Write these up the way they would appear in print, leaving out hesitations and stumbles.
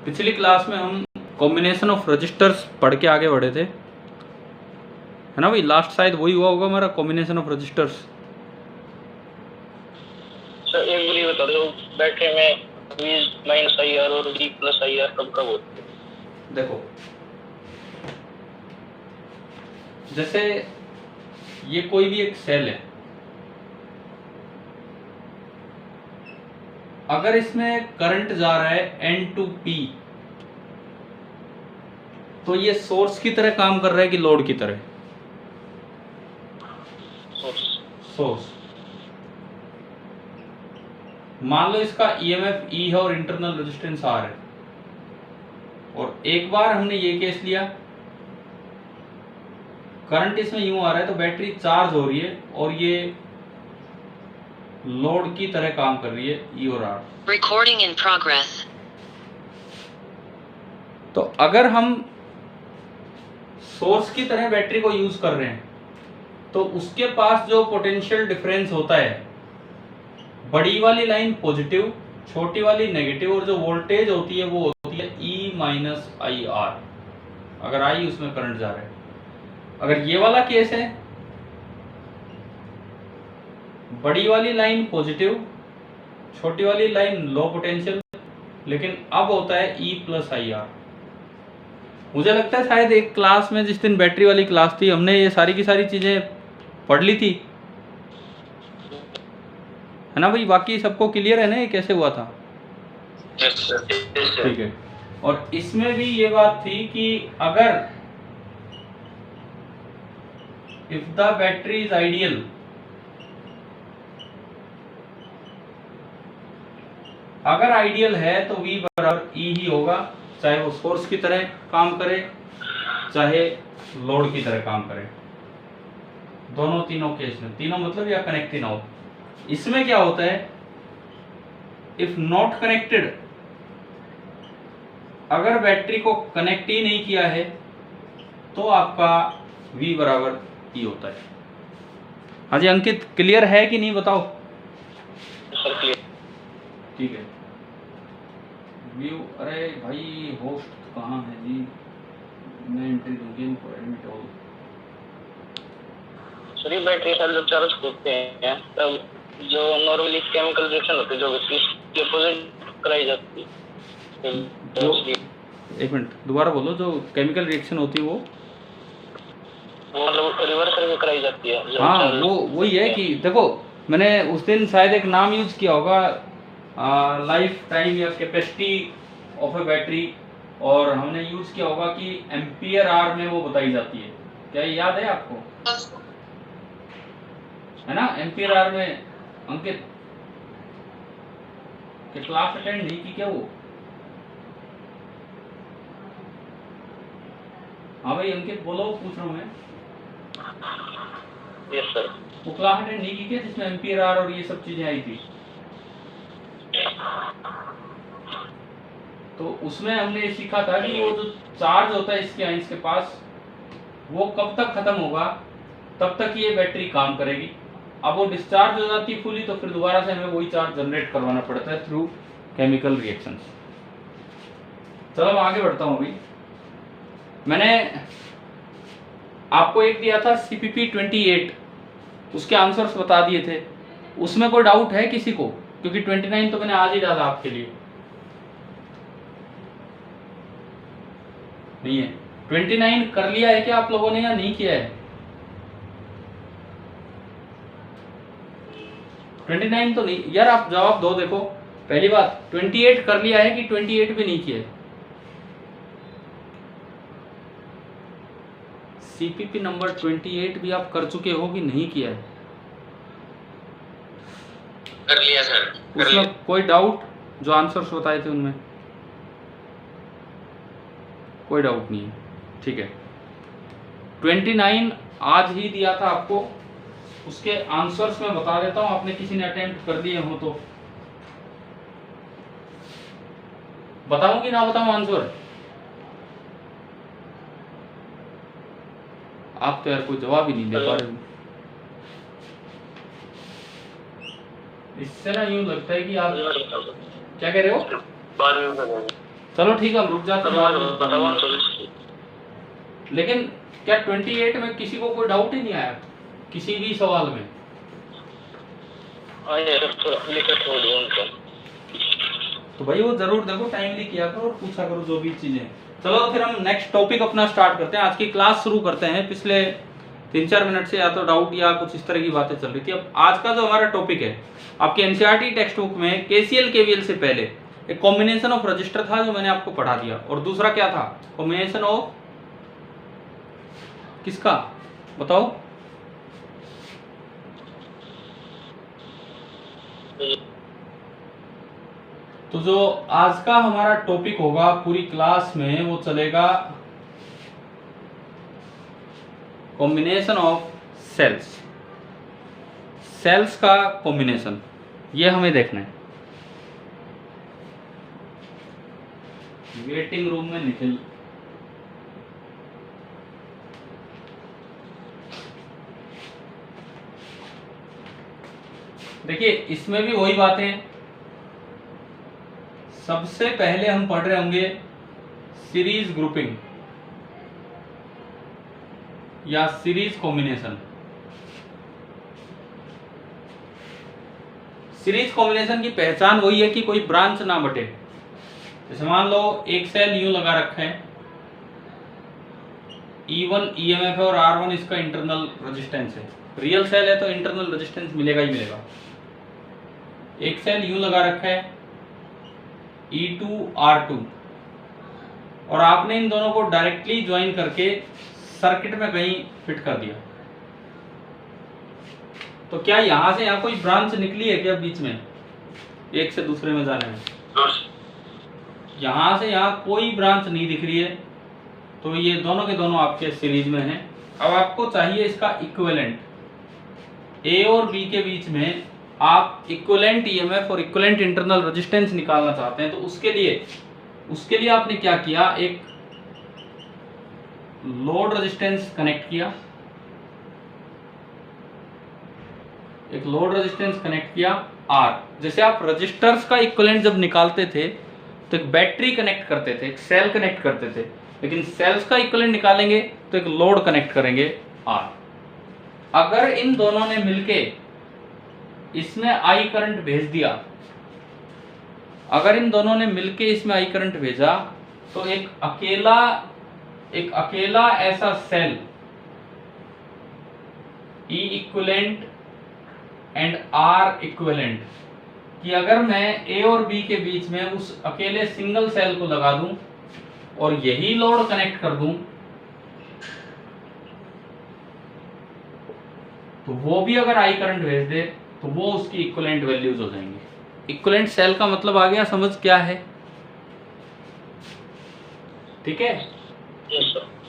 पिछली क्लास में हम कॉम्बिनेशन ऑफ रजिस्टर्स पढ़ के आगे बढ़े थे, है ना भाई। लास्ट शायद वही हुआ होगा हमारा, कॉम्बिनेशन ऑफ रजिस्टर्स। सर एक बार ये बता दो, बैटरी में V माइनस IR और V प्लस IR कब कब होती है? देखो, जैसे ये कोई भी एक सेल है, अगर इसमें करंट जा रहा है N to P, तो ये सोर्स की तरह काम कर रहा है कि लोड की तरह? सोर्स। मान लो इसका EMF E है और इंटरनल रेजिस्टेंस R है, और एक बार हमने ये केस लिया, करंट इसमें यूं आ रहा है तो बैटरी चार्ज हो रही है और ये लोड की तरह काम कर रही है, E और R। Recording in progress. तो अगर हम सोर्स की तरह बैटरी को यूज कर रहे हैं तो उसके पास जो पोटेंशियल डिफरेंस होता है, बड़ी वाली लाइन पॉजिटिव, छोटी वाली नेगेटिव, और जो वोल्टेज होती है वो होती है E माइनस IR, अगर I उसमें करंट जा रहा है। अगर ये वाला केस है, बड़ी वाली लाइन पॉजिटिव, छोटी वाली लाइन लो पोटेंशियल, लेकिन अब होता है E प्लस IR। मुझे लगता है शायद एक क्लास में, जिस दिन बैटरी वाली क्लास थी, हमने ये सारी की सारी चीजें पढ़ ली थी, है ना भाई। बाकी सबको क्लियर है ना ये कैसे हुआ था? ठीक है। और इसमें भी ये बात थी कि अगर if the battery is ideal, अगर आइडियल है तो V बराबर E ही होगा, चाहे वो सोर्स की तरह काम करे चाहे लोड की तरह काम करे, दोनों तीनों केस में। तीनों मतलब या कनेक्टेड ना हो। इसमें क्या होता है, इफ नॉट कनेक्टेड, अगर बैटरी को कनेक्ट ही नहीं किया है तो आपका V बराबर E होता है। हाँ जी अंकित, क्लियर है कि नहीं बताओ? Sir clear. ठीक है। व्यू, अरे भाई होस्ट कहाँ है जी? मैं एंट्री दूंगी फॉर एडमिट ऑल। सर ये बैटरी सेल जब चार्ज होते हैं तब जो नॉर्मली केमिकल रिएक्शन होती है जो इसके अपोजिट कराई जाती है, एक मिनट दोबारा बोलो। जो केमिकल रिएक्शन होती है वो मतलब रिवर्स करके कराई जाती है। हाँ, वो वही है कि देखो, मैंने उस दिन शायद एक नाम यूज किया होगा, लाइफ टाइम या कैपेसिटी ऑफ ए बैटरी, और हमने यूज किया होगा कि एम्पियर आर में वो बताई जाती है। क्या ये याद है आपको? है ना, एम्पियर आर में। अंकित के क्लास अटेंड नहीं की क्या वो? हाँ भाई अंकित बोलो, पूछ रहा हूँ मैं। Yes sir. वो क्लास अटेंड नहीं की क्या जिसमें एम्पियर आर और ये सब चीजें आई थी? तो उसमें हमने ये सीखा था कि वो जो चार्ज होता है इसके आइंस के पास, वो कब तक खत्म होगा तब तक ये बैटरी काम करेगी। अब वो डिस्चार्ज हो जाती है फुली तो फिर दोबारा से हमें वही चार्ज जनरेट करवाना पड़ता है थ्रू केमिकल रिएक्शंस। चलो मैं आगे बढ़ता हूँ। अभी मैंने आपको एक दिया था CPP 28, उसके आंसर्स बता दिए थे। उसमें कोई डाउट है किसी को? क्योंकि 29 तो मैंने आज ही डाला आपके लिए। नहीं है? 29 कर लिया है क्या आप लोगों ने या नहीं किया है? 29 तो नहीं यार, आप जवाब दो। देखो पहली बात, 28 कर लिया है कि 28 भी नहीं किया है? CPP नंबर 28 भी आप कर चुके हो कि नहीं किया है? कर लिया सर। उसमें कोई डाउट? जो आंसर्स बताए थे उनमें कोई डाउट नहीं है? ठीक है। 29 आज ही दिया था आपको, उसके आंसर्स मैं बता देता हूं, आपने किसी ने अटेम्प्ट कर लिए हो तो बताऊं कि ना बताऊं आंसर? आप तो यार कोई जवाब ही नहीं दे पा रहे हो। इससे ना यूं लगता है कि आप क्या कह रहे हो? बाद में बताऊंगा। चलो ठीक है, हम रुक जाते हैं। बताओ आंसर। लेकिन क्या 28 में किसी को कोई डाउट ही नहीं आया किसी भी सवाल में? थोड़ा लिखा छोड़ दिया उनको। तो भाई वो जरूर देखो, टाइमली किया करो और पूछा करो जो भी चीजें। चलो फिर हम नेक्स्ट टॉपिक अपना स्टार्ट करते हैं, आज की क्लास शुरू करते हैं। पिछले 3-4 मिनट से या तो डाउट या कुछ इस तरह की बातें चल रही थी। अब आज का जो हमारा टॉपिक है, आपके एनसीईआरटी टेक्स्ट बुक में केसीएल केवीएल से पहले एक कॉम्बिनेशन ऑफ रजिस्टर था जो मैंने आपको पढ़ा दिया, और दूसरा क्या था? कॉम्बिनेशन ऑफ किसका बताओ? तो जो आज का हमारा टॉपिक होगा पूरी क्लास में वो चलेगा कॉम्बिनेशन ऑफ सेल्स। सेल्स का कॉम्बिनेशन ये हमें देखना है। वेटिंग रूम में निखिल, देखिए इसमें भी वही बात है। सबसे पहले हम पढ़ रहे होंगे सीरीज ग्रुपिंग या सीरीज कॉम्बिनेशन। सीरीज कॉम्बिनेशन की पहचान वही है कि कोई ब्रांच ना बटे। जैसे मान लो एक सेल यूं लगा रखा है, E1 EMF है और R1 इसका इंटरनल रेजिस्टेंस है। रियल सेल है तो इंटरनल रेजिस्टेंस मिलेगा ही मिलेगा। एक सेल यूं लगा रखा है E2 R2, और आपने इन दोनों को डायरेक्टली ज्वाइन करके सर्किट में कहीं फिट कर दिया, तो क्या यहां से यहां कोई ब्रांच निकली है क्या बीच में एक से दूसरे में जाने में? यहां से यहां कोई ब्रांच नहीं दिख रही है, तो ये दोनों के दोनों आपके सीरीज में हैं। अब आपको चाहिए इसका इक्विवेलेंट। ए और बी के बीच में आप इक्विवेलेंट ईएमएफ और इक्विवेलेंट इंटरनल रेजिस्टेंस निकालना चाहते हैं, तो उसके लिए आपने क्या किया? एक लोड रेजिस्टेंस कनेक्ट किया, एक लोड रेजिस्टेंस कनेक्ट किया आर। जैसे आप रजिस्टर्स का इक्विवेलेंट जब निकालते थे तो एक बैटरी कनेक्ट करते थे, एक सेल कनेक्ट करते थे, लेकिन सेल्स का इक्विवेलेंट निकालेंगे तो एक लोड कनेक्ट करेंगे आर। अगर इन दोनों ने मिलके इसमें आई करंट भेज दिया, अगर इन दोनों ने मिलके इसमें आई करंट भेजा, तो एक अकेला ऐसा cell E equivalent and R equivalent कि अगर मैं ए और बी के बीच में उस अकेले सिंगल सेल को लगा दूं और यही लोड कनेक्ट कर दूं, तो वो भी अगर आई करंट भेज दे तो वो उसकी इक्विवेलेंट वैल्यूज हो जाएंगे। इक्विवेलेंट सेल का मतलब आ गया समझ क्या है? ठीक है,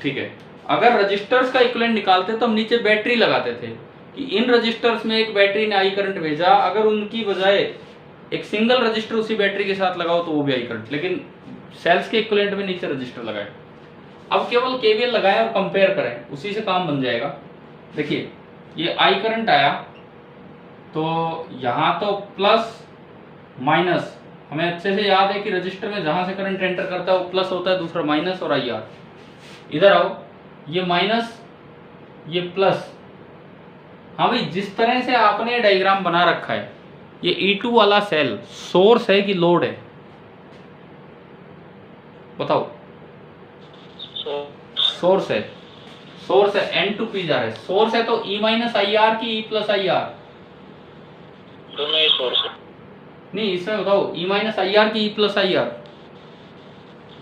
ठीक है। अगर रजिस्टर्स का इक्विवेलेंट निकालते तो हम नीचे बैटरी लगाते थे कि इन रजिस्टर्स में एक बैटरी ने आई करंट भेजा, अगर उनकी बजाय एक सिंगल रजिस्टर उसी बैटरी के साथ लगाओ तो वो भी आई करंट। लेकिन सेल्स के इक्विवेलेंट में नीचे रजिस्टर लगाए। अब केवल केवीएल लगाएं और कंपेयर करें, उसी से काम बन जाएगा। देखिए ये आई करंट आया, तो यहां तो प्लस माइनस, हमें अच्छे से याद है कि रजिस्टर में जहां से करंट एंटर करता है वो प्लस होता है, दूसरा माइनस और आई आर। इधर आओ, ये माइनस ये प्लस। हाँ भाई, जिस तरह से आपने डायग्राम बना रखा है, ये E2 वाला सेल सोर्स है कि लोड है? बताओ। सोर्स है, सोर्स है, N to P जा रहा है। सोर्स है तो E माइनस आई आर की E प्लस आई आर? दोनों ही सोर्स है। नहीं, इसमें बताओ E माइनस आई आर की E plus I R?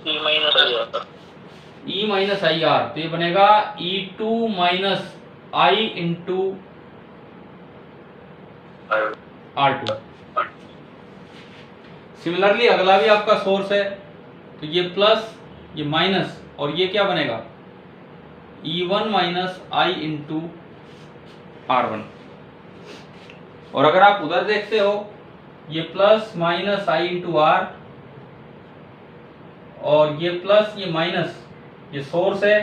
E minus I R. E minus I R, तो ये बनेगा E2 minus I into R2। Similarly अगला भी आपका सोर्स है, तो ये प्लस ये माइनस, और ये क्या बनेगा? E1 minus I into R1। और अगर आप उधर देखते हो, ये plus minus I into R, और ये प्लस ये माइनस, ये सोर्स है,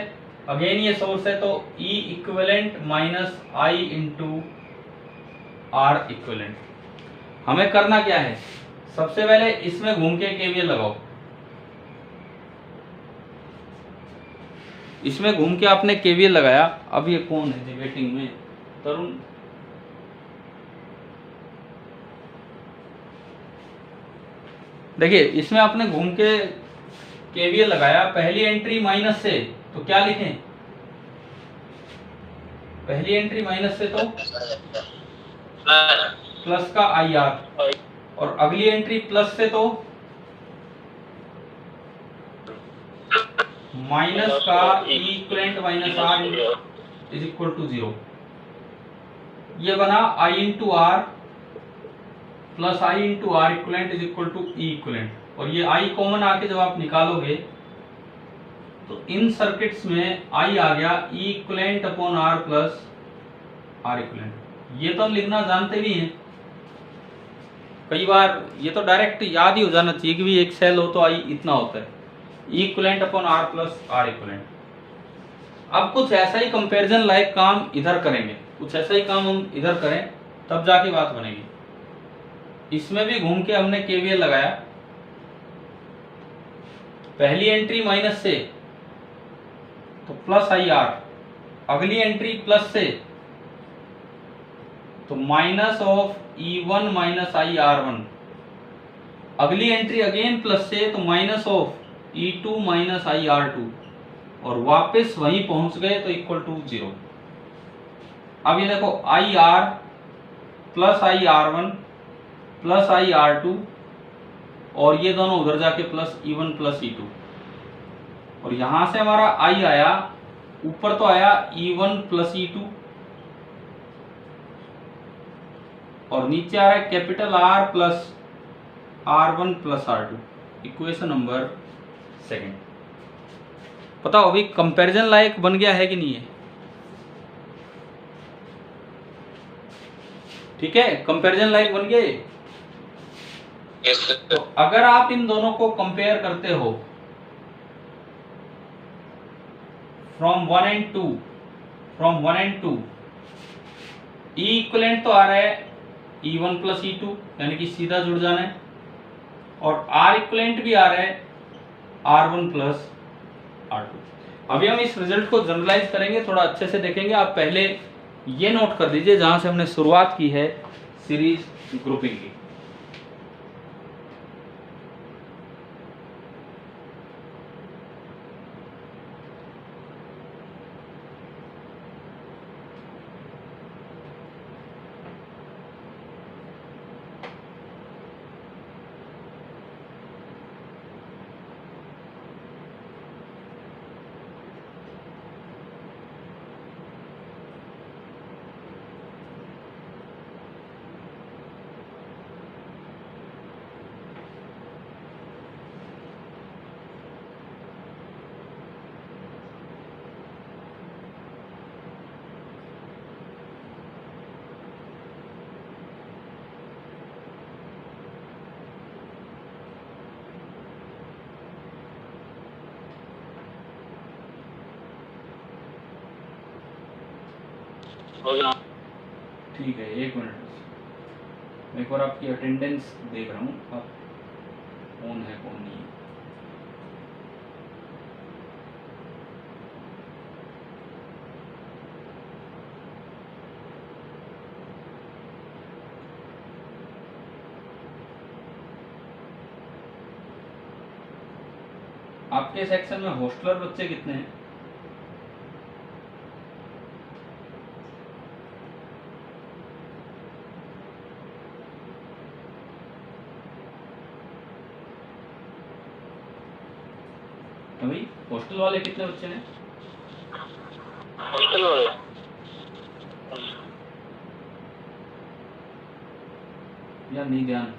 अगेन ये सोर्स है, तो E equivalent minus I into R equivalent. हमें करना क्या है? सबसे पहले इसमें घूम के केवीएल लगाओ। इसमें घूम के आपने केवीएल लगाया। अब ये कौन है जी वेटिंग में? तरुण। देखिए इसमें आपने घूम के केवीएल लगाया, पहली एंट्री माइनस से, तो क्या लिखें? पहली एंट्री माइनस से तो प्लस का आई आर, और अगली एंट्री प्लस से तो माइनस का equivalent minus R is equal to 0। ये बना I into R plus I into R equivalent is equal to E equivalent. और ये आई कॉमन आके जब आप निकालोगे तो इन सर्किट्स में आई आ गया E equivalent upon R plus R equivalent. ये तो हम लिखना जानते भी हैं, कई बार ये तो डायरेक्ट याद ही हो जाना चाहिए कि भी एक सेल हो तो आई इतना होता है, E equivalent upon R plus R equivalent. अब कुछ ऐसा ही कंपैरिजन लाइक काम इधर करेंगे, कुछ ऐसा ही काम हम इधर करें तब जाके बात बनेगी। इसमें भी घूम के हमने केवीएल लगाया, पहली एंट्री माइनस से तो प्लस आई आर, अगली एंट्री प्लस से तो minus of E1 minus I R1, अगली एंट्री अगेन प्लस से तो minus of E2 minus I R2, और वापस वहीं पहुंच गए तो इक्वल टू 0। अब ये देखो I R plus I R1 plus I R2, और ये दोनों उधर जाके प्लस E1 प्लस E2, और यहां से हमारा आई आया, ऊपर तो आया E1 प्लस E2, और नीचे आ रहा है capital R plus R1 plus R2। Equation number second. बताओ अभी कंपैरिजन लायक बन गया है कि नहीं है? ठीक है, कंपैरिजन लायक बन गया। यस तो अगर आप इन दोनों को कंपेयर करते हो फ्रॉम 1 एंड 2, ई इक्विवेलेंट तो आ रहा है E1 प्लस E2, यानी कि सीधा जुड़ जाना है, और R इक्विवेलेंट भी आ रहा है R1 प्लस R2। अभी हम इस रिजल्ट को जनरलाइज करेंगे, थोड़ा अच्छे से देखेंगे। आप पहले ये नोट कर लीजिए जहां से हमने शुरुआत की है सीरीज ग्रुपिंग की। हो गया। ठीक है, एक मिनट, एक बार आपकी अटेंडेंस देख रहा हूँ, आप कौन है कौन नहीं है। आपके सेक्शन में हॉस्टलर बच्चे कितने हैं? भाई हॉस्टल वाले कितने बच्चे हैं? हॉस्टल वाले या नहीं ध्यान?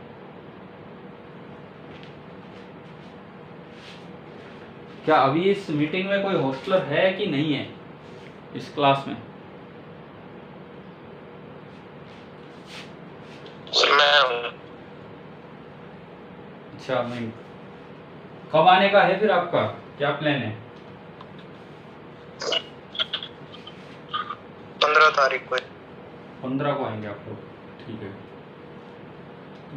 क्या अभी इस मीटिंग में कोई हॉस्टलर है कि नहीं है इस क्लास में? मैं हूँ। अच्छा, मैं कब आने का है फिर आपका, क्या प्लान है? 15 तारीख को। 15 को आएंगे आप लोग, ठीक है।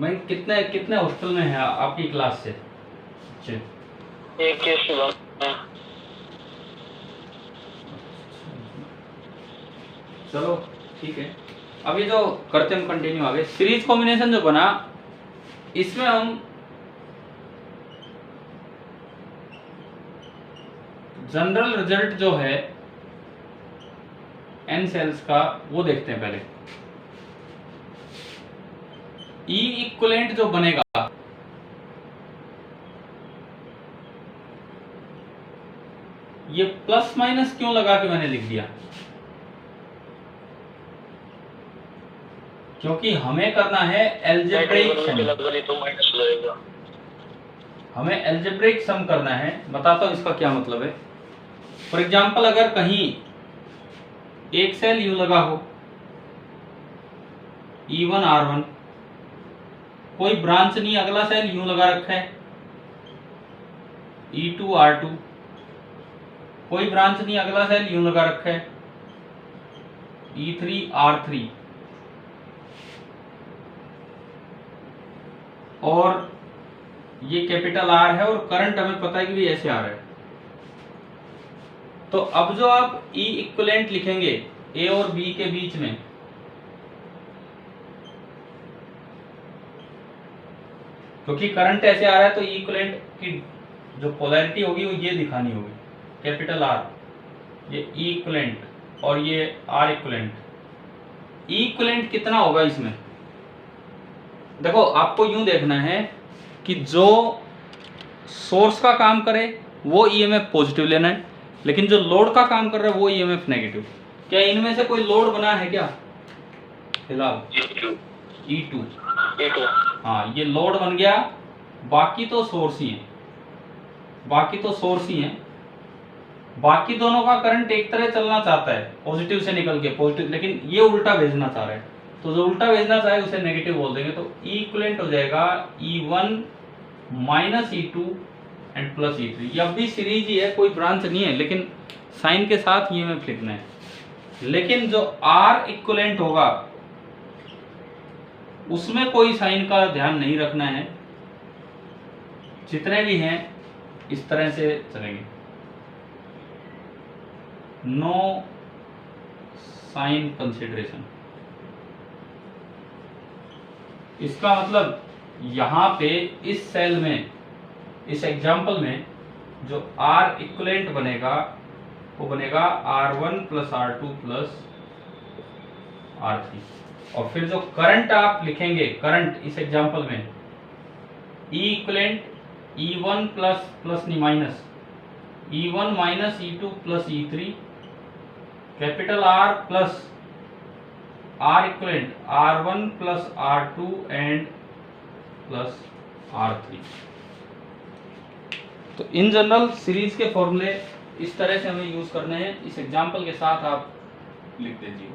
मैं कितने कितने हॉस्टल में है आपकी क्लास से? अच्छा, एक के शुभम है। चलो ठीक है, अब ये जो करते हम कंटिन्यू आगे। सीरीज कॉम्बिनेशन जो बना, इसमें हम जनरल रिजल्ट जो है n सेल्स का वो देखते हैं पहले। E इक्विवेलेंट जो बनेगा, ये प्लस माइनस क्यों लगा के मैंने लिख दिया, क्योंकि हमें करना है एल्जेब्रिक सम। हमें एल्जेब्रिक सम करना है। बताता हूं इसका क्या मतलब है। फॉर एग्जाम्पल, अगर कहीं एक सेल यूं लगा हो E1 R1, कोई ब्रांच नहीं, अगला सेल यूं लगा रखा है E2 R2, कोई ब्रांच नहीं, अगला सेल यूं लगा रखा है E3 R3, और ये कैपिटल R है और करंट हमें पता है कि भी ऐसे आ रहा है। तो अब जो आप E इक्विवेलेंट लिखेंगे A और B के बीच में, क्योंकि करंट ऐसे आ रहा है तो E इक्विवेलेंट की जो पोलैरिटी होगी वो ये दिखानी होगी, कैपिटल R, ये E इक्विवेलेंट और ये R इक्विवेलेंट। E इक्विवेलेंट कितना होगा इसमें? देखो, आपको यूं देखना है कि जो सोर्स का काम करे वो ईएमएफ पॉजिटिव लेना है, लेकिन जो लोड का काम कर रहा है वो ईएमएफ नेगेटिव। क्या इनमें से कोई लोड बना है क्या फिलहाल? E2। हाँ, ये लोड बन गया, बाकी तो सोर्स ही है, बाकी तो सोर्स ही है। बाकी दोनों का करंट एक तरह चलना चाहता है, पॉजिटिव से निकल के पॉजिटिव, लेकिन ये उल्टा भेजना चाह रहा है, तो जो उल्टा भेजना चाहे उसे नेगेटिव बोल देंगे। तो E इक्विवेलेंट हो जाएगा E1 minus E2 and plus E3। ये अब भी सीरीज ही है, कोई ब्रांच नहीं है, लेकिन साइन के साथ ये में लिखना है। लेकिन जो R इक्विवेलेंट होगा उसमें कोई साइन का ध्यान नहीं रखना है, जितने भी हैं इस तरह से चलेंगे, नो साइन कंसिडरेशन। इसका मतलब यहां पे इस सेल में, इस एग्जाम्पल में जो R इक्विवेलेंट बनेगा वो बनेगा R1 plus R2 plus R3, और फिर जो करंट आप लिखेंगे, करंट इस एग्जाम्पल में E equivalent E1 plus plus नहीं minus E1 minus E2 plus E3, capital R plus R equivalent R1 plus R2 and plus R3। तो इन जनरल सीरीज के फॉर्मूले इस तरह से हमें यूज करने हैं। इस एग्जाम्पल के साथ आप लिख दीजिए।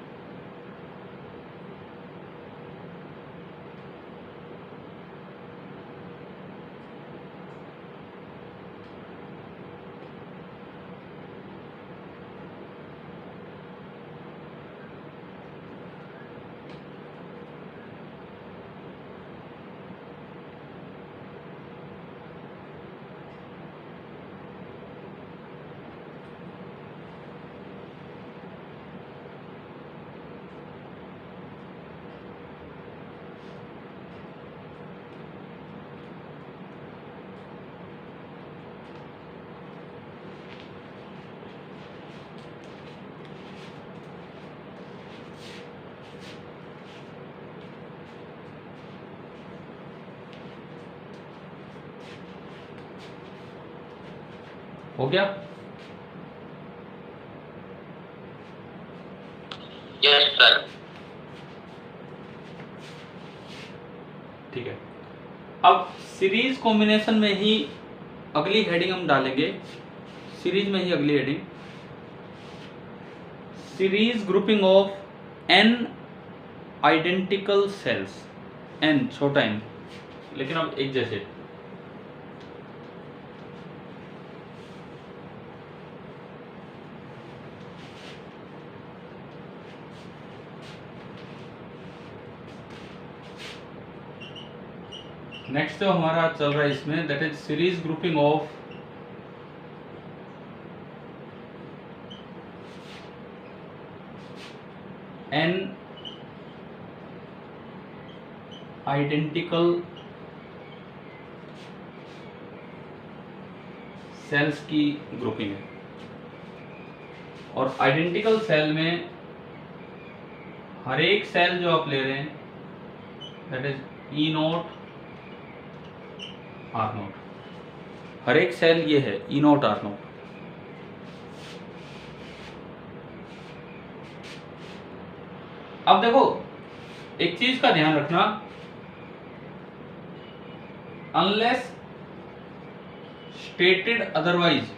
हो गया? Yes sir. ठीक है, अब सीरीज कॉम्बिनेशन में ही अगली हेडिंग हम डालेंगे, सीरीज में ही अगली heading, series grouping of n identical sales, n छोटा n लेकिन अब एक जैसे। नेक्स्ट जो हमारा चल रहा है इसमें, that is series grouping of n identical sales की ग्रुपिंग है, और आइडेंटिकल सेल में हर एक सेल जो आप ले रहे हैं that is E naught R naught, हर एक सेल ये है E नोट R नोट। अब देखो एक चीज का ध्यान रखना, अनलेस स्टेटेड अदरवाइज,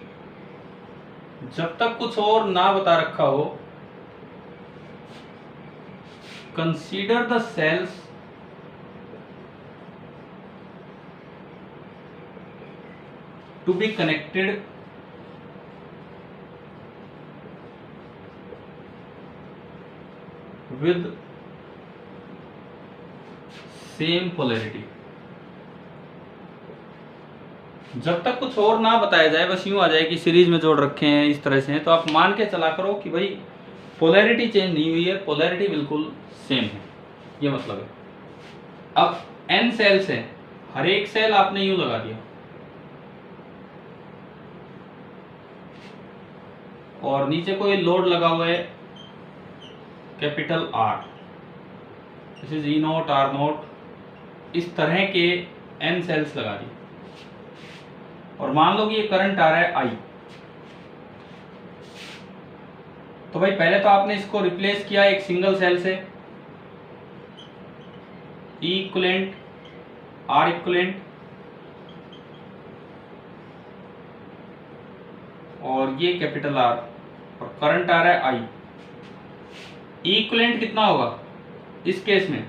जब तक कुछ और ना बता रखा हो, consider the cells to be connected with same polarity. जब तक कुछ और ना बताया जाए, बस यूं आ जाए कि सीरीज में जोड़ रखे हैं इस तरह से हैं, तो आप मान के चला करो कि भाई पोलैरिटी चेंज नहीं हुई है, पोलैरिटी बिल्कुल सेम है, ये मतलब है। अब n सेल्स हैं, हर एक सेल आपने यूं लगा दिया, और नीचे कोई लोड लगा हुआ है capital R, this is E naught R note, इस तरह के n सेल्स लगा दिए, और मान लो कि ये करंट आ रहा है I। तो भाई पहले तो आपने इसको रिप्लेस किया एक सिंगल सेल से, E इक्विवेलेंट R इक्विवेलेंट, और ये कैपिटल R, और करंट आ रहा है I। E इक्विवेलेंट कितना होगा इस केस में,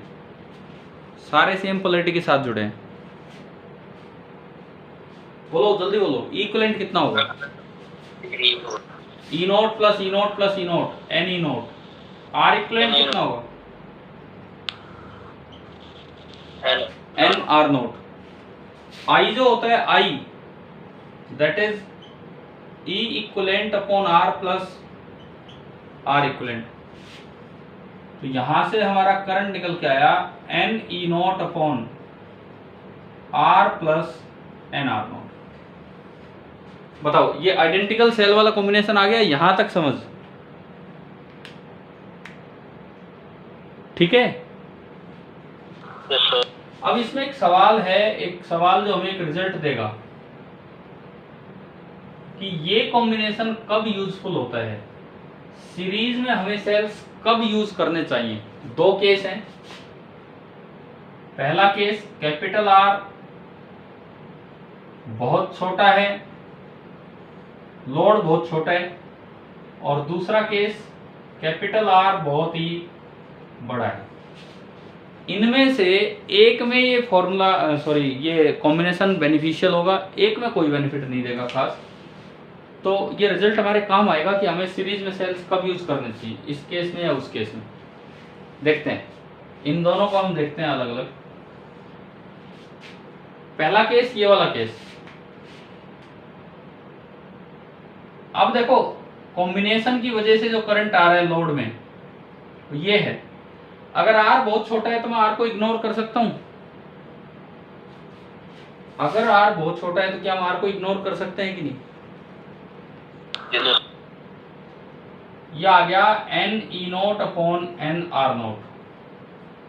सारे सेम पोलैरिटी के साथ जुड़े हैं, बोलो जल्दी बोलो, E इक्विवेलेंट कितना होगा? E note plus E note plus E note, N E naught. R equivalent कितना होगा? N R note. I जो होता है I, that is E equivalent upon R plus R equivalent. तो यहां से हमारा करंट निकल के आया N E nought upon R plus N R note. बताओ ये आइडेंटिकल सेल वाला कॉम्बिनेशन आ गया, यहां तक समझ ठीक है? अब इसमें एक सवाल है, एक सवाल जो हमें एक रिजल्ट देगा कि ये कॉम्बिनेशन कब यूजफुल होता है, सीरीज में हमें सेल्स कब यूज करने चाहिए। दो केस हैं, पहला केस कैपिटल R बहुत छोटा है, लोड बहुत छोटा है, और दूसरा केस कैपिटल R बहुत ही बड़ा है। इनमें से एक में ये फॉर्मूला ये कॉम्बिनेशन बेनिफिशियल होगा, एक में कोई बेनिफिट नहीं देगा खास। तो ये रिजल्ट हमारे काम आएगा कि हमें सीरीज में सेल्स कब यूज करने चाहिए, इस केस में या उस केस में। देखते हैं, इन दोनों को हम देखते हैं अलग अलग। पहला केस ये वाला केस। अब देखो कॉम्बिनेशन की वजह से जो करंट आ रहा है लोड में तो ये है, अगर R बहुत छोटा है तो मैं R को इग्नोर कर सकता हूं। अगर R बहुत छोटा है तो क्या हम R को इग्नोर कर सकते हैं कि नहीं? ये आ गया N E nought upon N R note,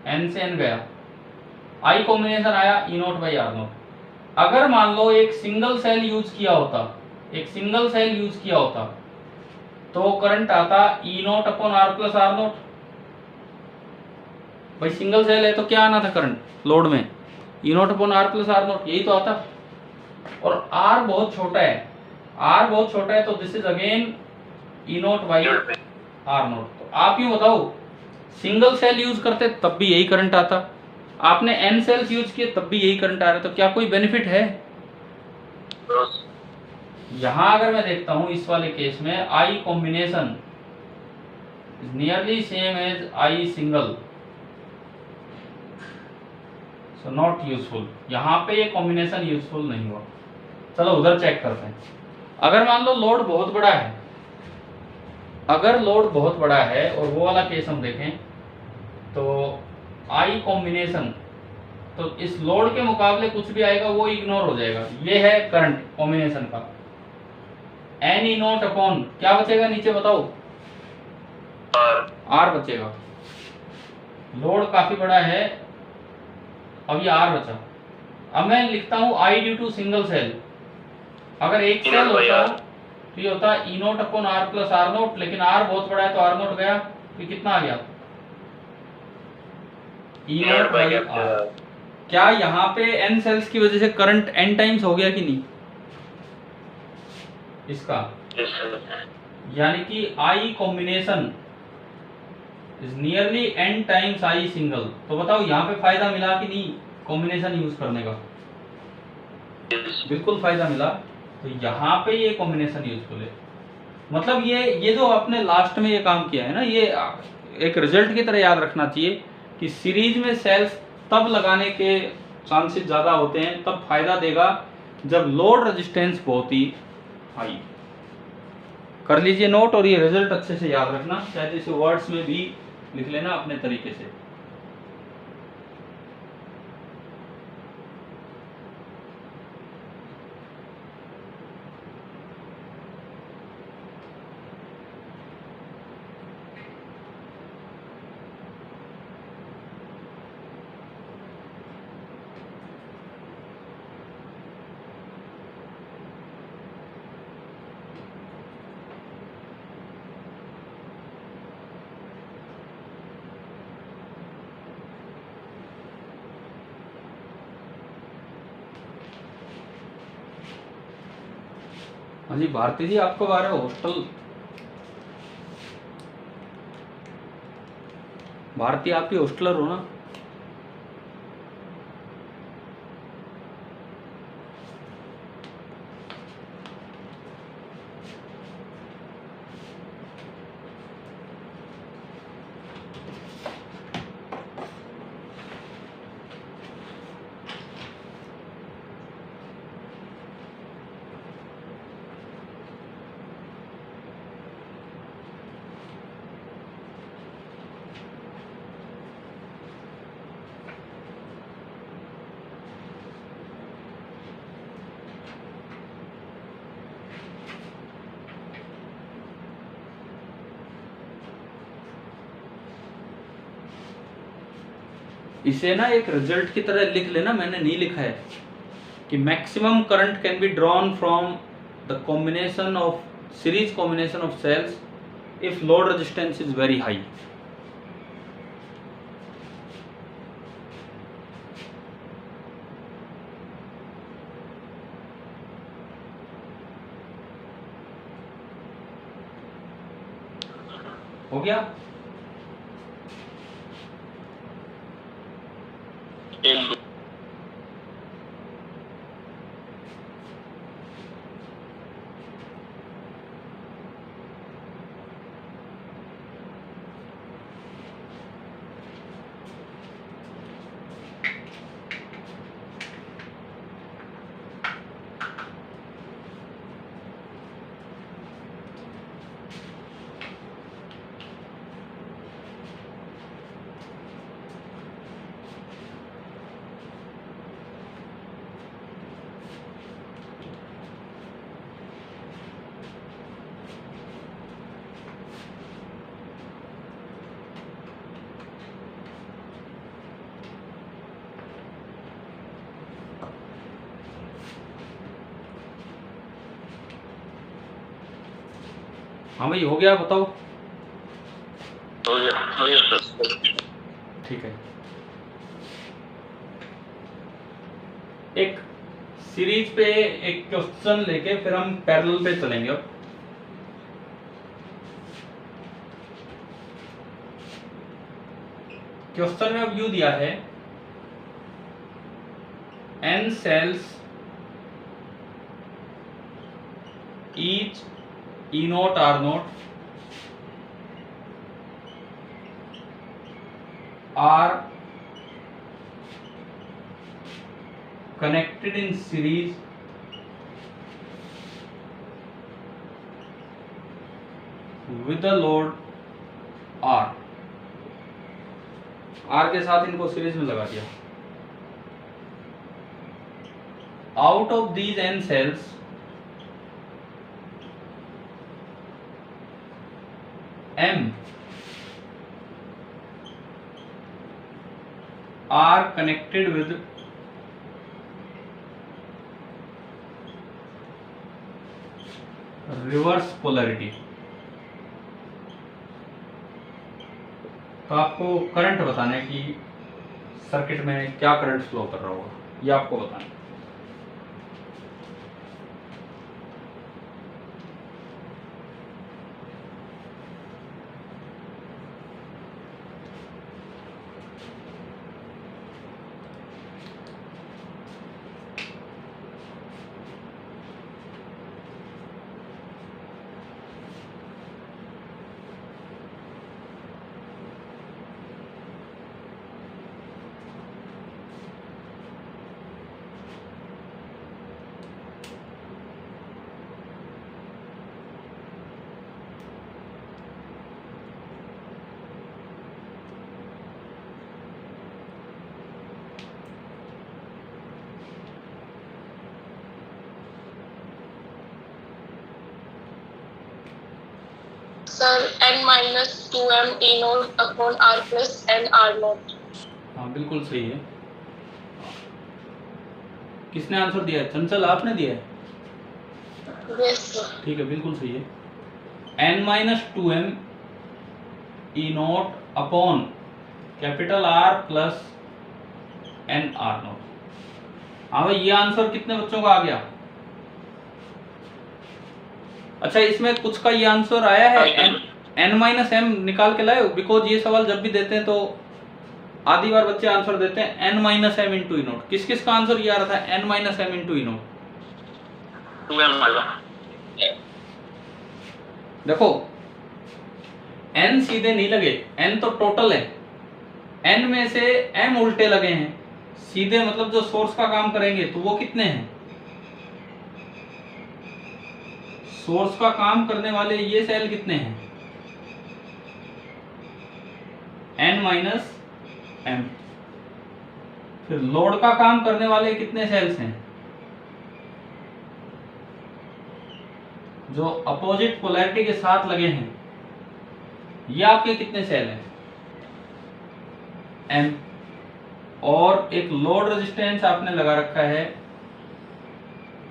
N से N गया, I कॉम्बिनेशन आया E nought by R note. अगर मान लो एक सिंगल सेल यूज किया होता, एक सिंगल सेल यूज किया होता तो करंट आता E nought upon R plus R note. भाई सिंगल सेल है तो क्या आना था करंट लोड में, E nought upon R plus R note, यही तो आता। और R बहुत छोटा है, R बहुत छोटा है तो this is again E nought by R note. तो आप यूं बताओ, सिंगल सेल यूज करते तब भी यही करंट आता, आपने N सेल्स यूज किए तब भी यही करंट आ रहा है, तो क्या कोई बेनिफिट है? यहां अगर मैं देखता हूं इस वाले केस में I combination nearly same as I single, so not useful. यहां पे ये कॉम्बिनेशन यूजफुल नहीं हुआ। चलो उधर चेक करते हैं। अगर मान लो लोड बहुत बड़ा है, अगर लोड बहुत बड़ा है और वो वाला केस हम देखें तो आई कॉम्बिनेशन, तो इस लोड के मुकाबले कुछ भी आएगा वो इग्नोर हो जाएगा। ये है करंट कॉम्बिनेशन का। एन ई नॉट अपॉन क्या बचेगा नीचे बताओ, आर बचेगा। लोड काफी बड़ा है, अब ये आर बचा। अब मैं लिखता हूं I due to single cell. अगर एक सेल होता तो ये होता E naught upon R plus R naught, लेकिन आर बहुत बड़ा है तो आर नोट गया, तो कितना आ गया ई नोट बाई आर। क्या यहाँ पे एन सेल्स की वजह से करंट एन टाइम्स हो गया कि नहीं इसका? यानी कि I combination is nearly n times I single. तो बताओ यहाँ पे फायदा मिला कि नहीं कॉम्बिनेशन यूज करने का? बिल्कुल फायदा मिला। तो यहाँ पे ये कॉम्बिनेशन यूजफुल है। मतलब ये जो आपने लास्ट में ये काम किया है ना, ये एक रिजल्ट की तरह याद रखना चाहिए कि सीरीज में सेल्स तब लगाने के चांसेस ज्यादा होते हैं, तब फायदा देगा जब लोड रेजिस्टेंस बहुत ही हाई। कर लीजिए नोट और ये रिजल्ट अच्छे से याद रखना, शायद इसे वर्ड्स में भी लिख लेना अपने तरीके से। हाँ जी भारती जी, आप कब आ रहे हो हॉस्टल? भारती आप भी हॉस्टलर हो ना? इसे ना एक रिजल्ट की तरह लिख लेना, मैंने नहीं लिखा है कि maximum current can be drawn from the combination of series combination of cells if load resistance is very high. हो गया? हाँ भाई हो गया, बताओ। हो गया सर। ठीक है, एक सीरीज पे एक क्वेश्चन लेके फिर हम पैरेलल पे चलेंगे। अब क्वेश्चन में अब यू दिया है n cells each E naught R naught are connected in series with the load R, R के साथ इनको सीरीज में लगा दिया। Out of these N cells M are connected with reverse polarity. तो आपको करंट बताना है कि सर्किट में क्या करंट फ्लो कर रहा होगा, ये आपको बताना है। Sir n-2m E nought upon r plus n r note. हाँ बिल्कुल सही है। किसने आंसर दिया है? चंचल आपने दिया है? Yes sir. ठीक है, बिल्कुल सही है। n-2m E nought upon capital R plus n R note. हाँ भाई, ये आंसर कितने बच्चों का आ गया? अच्छा, इसमें कुछ का ये आंसर आया है, n-m निकाल के लाए हो? बिकॉज ये सवाल जब भी देते हैं तो आधी बार बच्चे आंसर देते हैं n-m इंटू ई नोट। किस किस का आंसर ये आ रहा था n-m इंटू ई नोट? 2m आएगा। देखो, n सीधे नहीं लगे, n तो टोटल है, n में से m उल्टे लगे हैं। सीधे मतलब जो सोर्स का काम करेंगे तो वो कितने हैं? सोर्स का काम करने वाले ये सेल कितने हैं? n-m। फिर लोड का काम करने वाले कितने सेल्स हैं? जो अपोजिट पोलैरिटी के साथ लगे हैं, ये आपके कितने सेल हैं? m। और एक लोड रेजिस्टेंस आपने लगा रखा है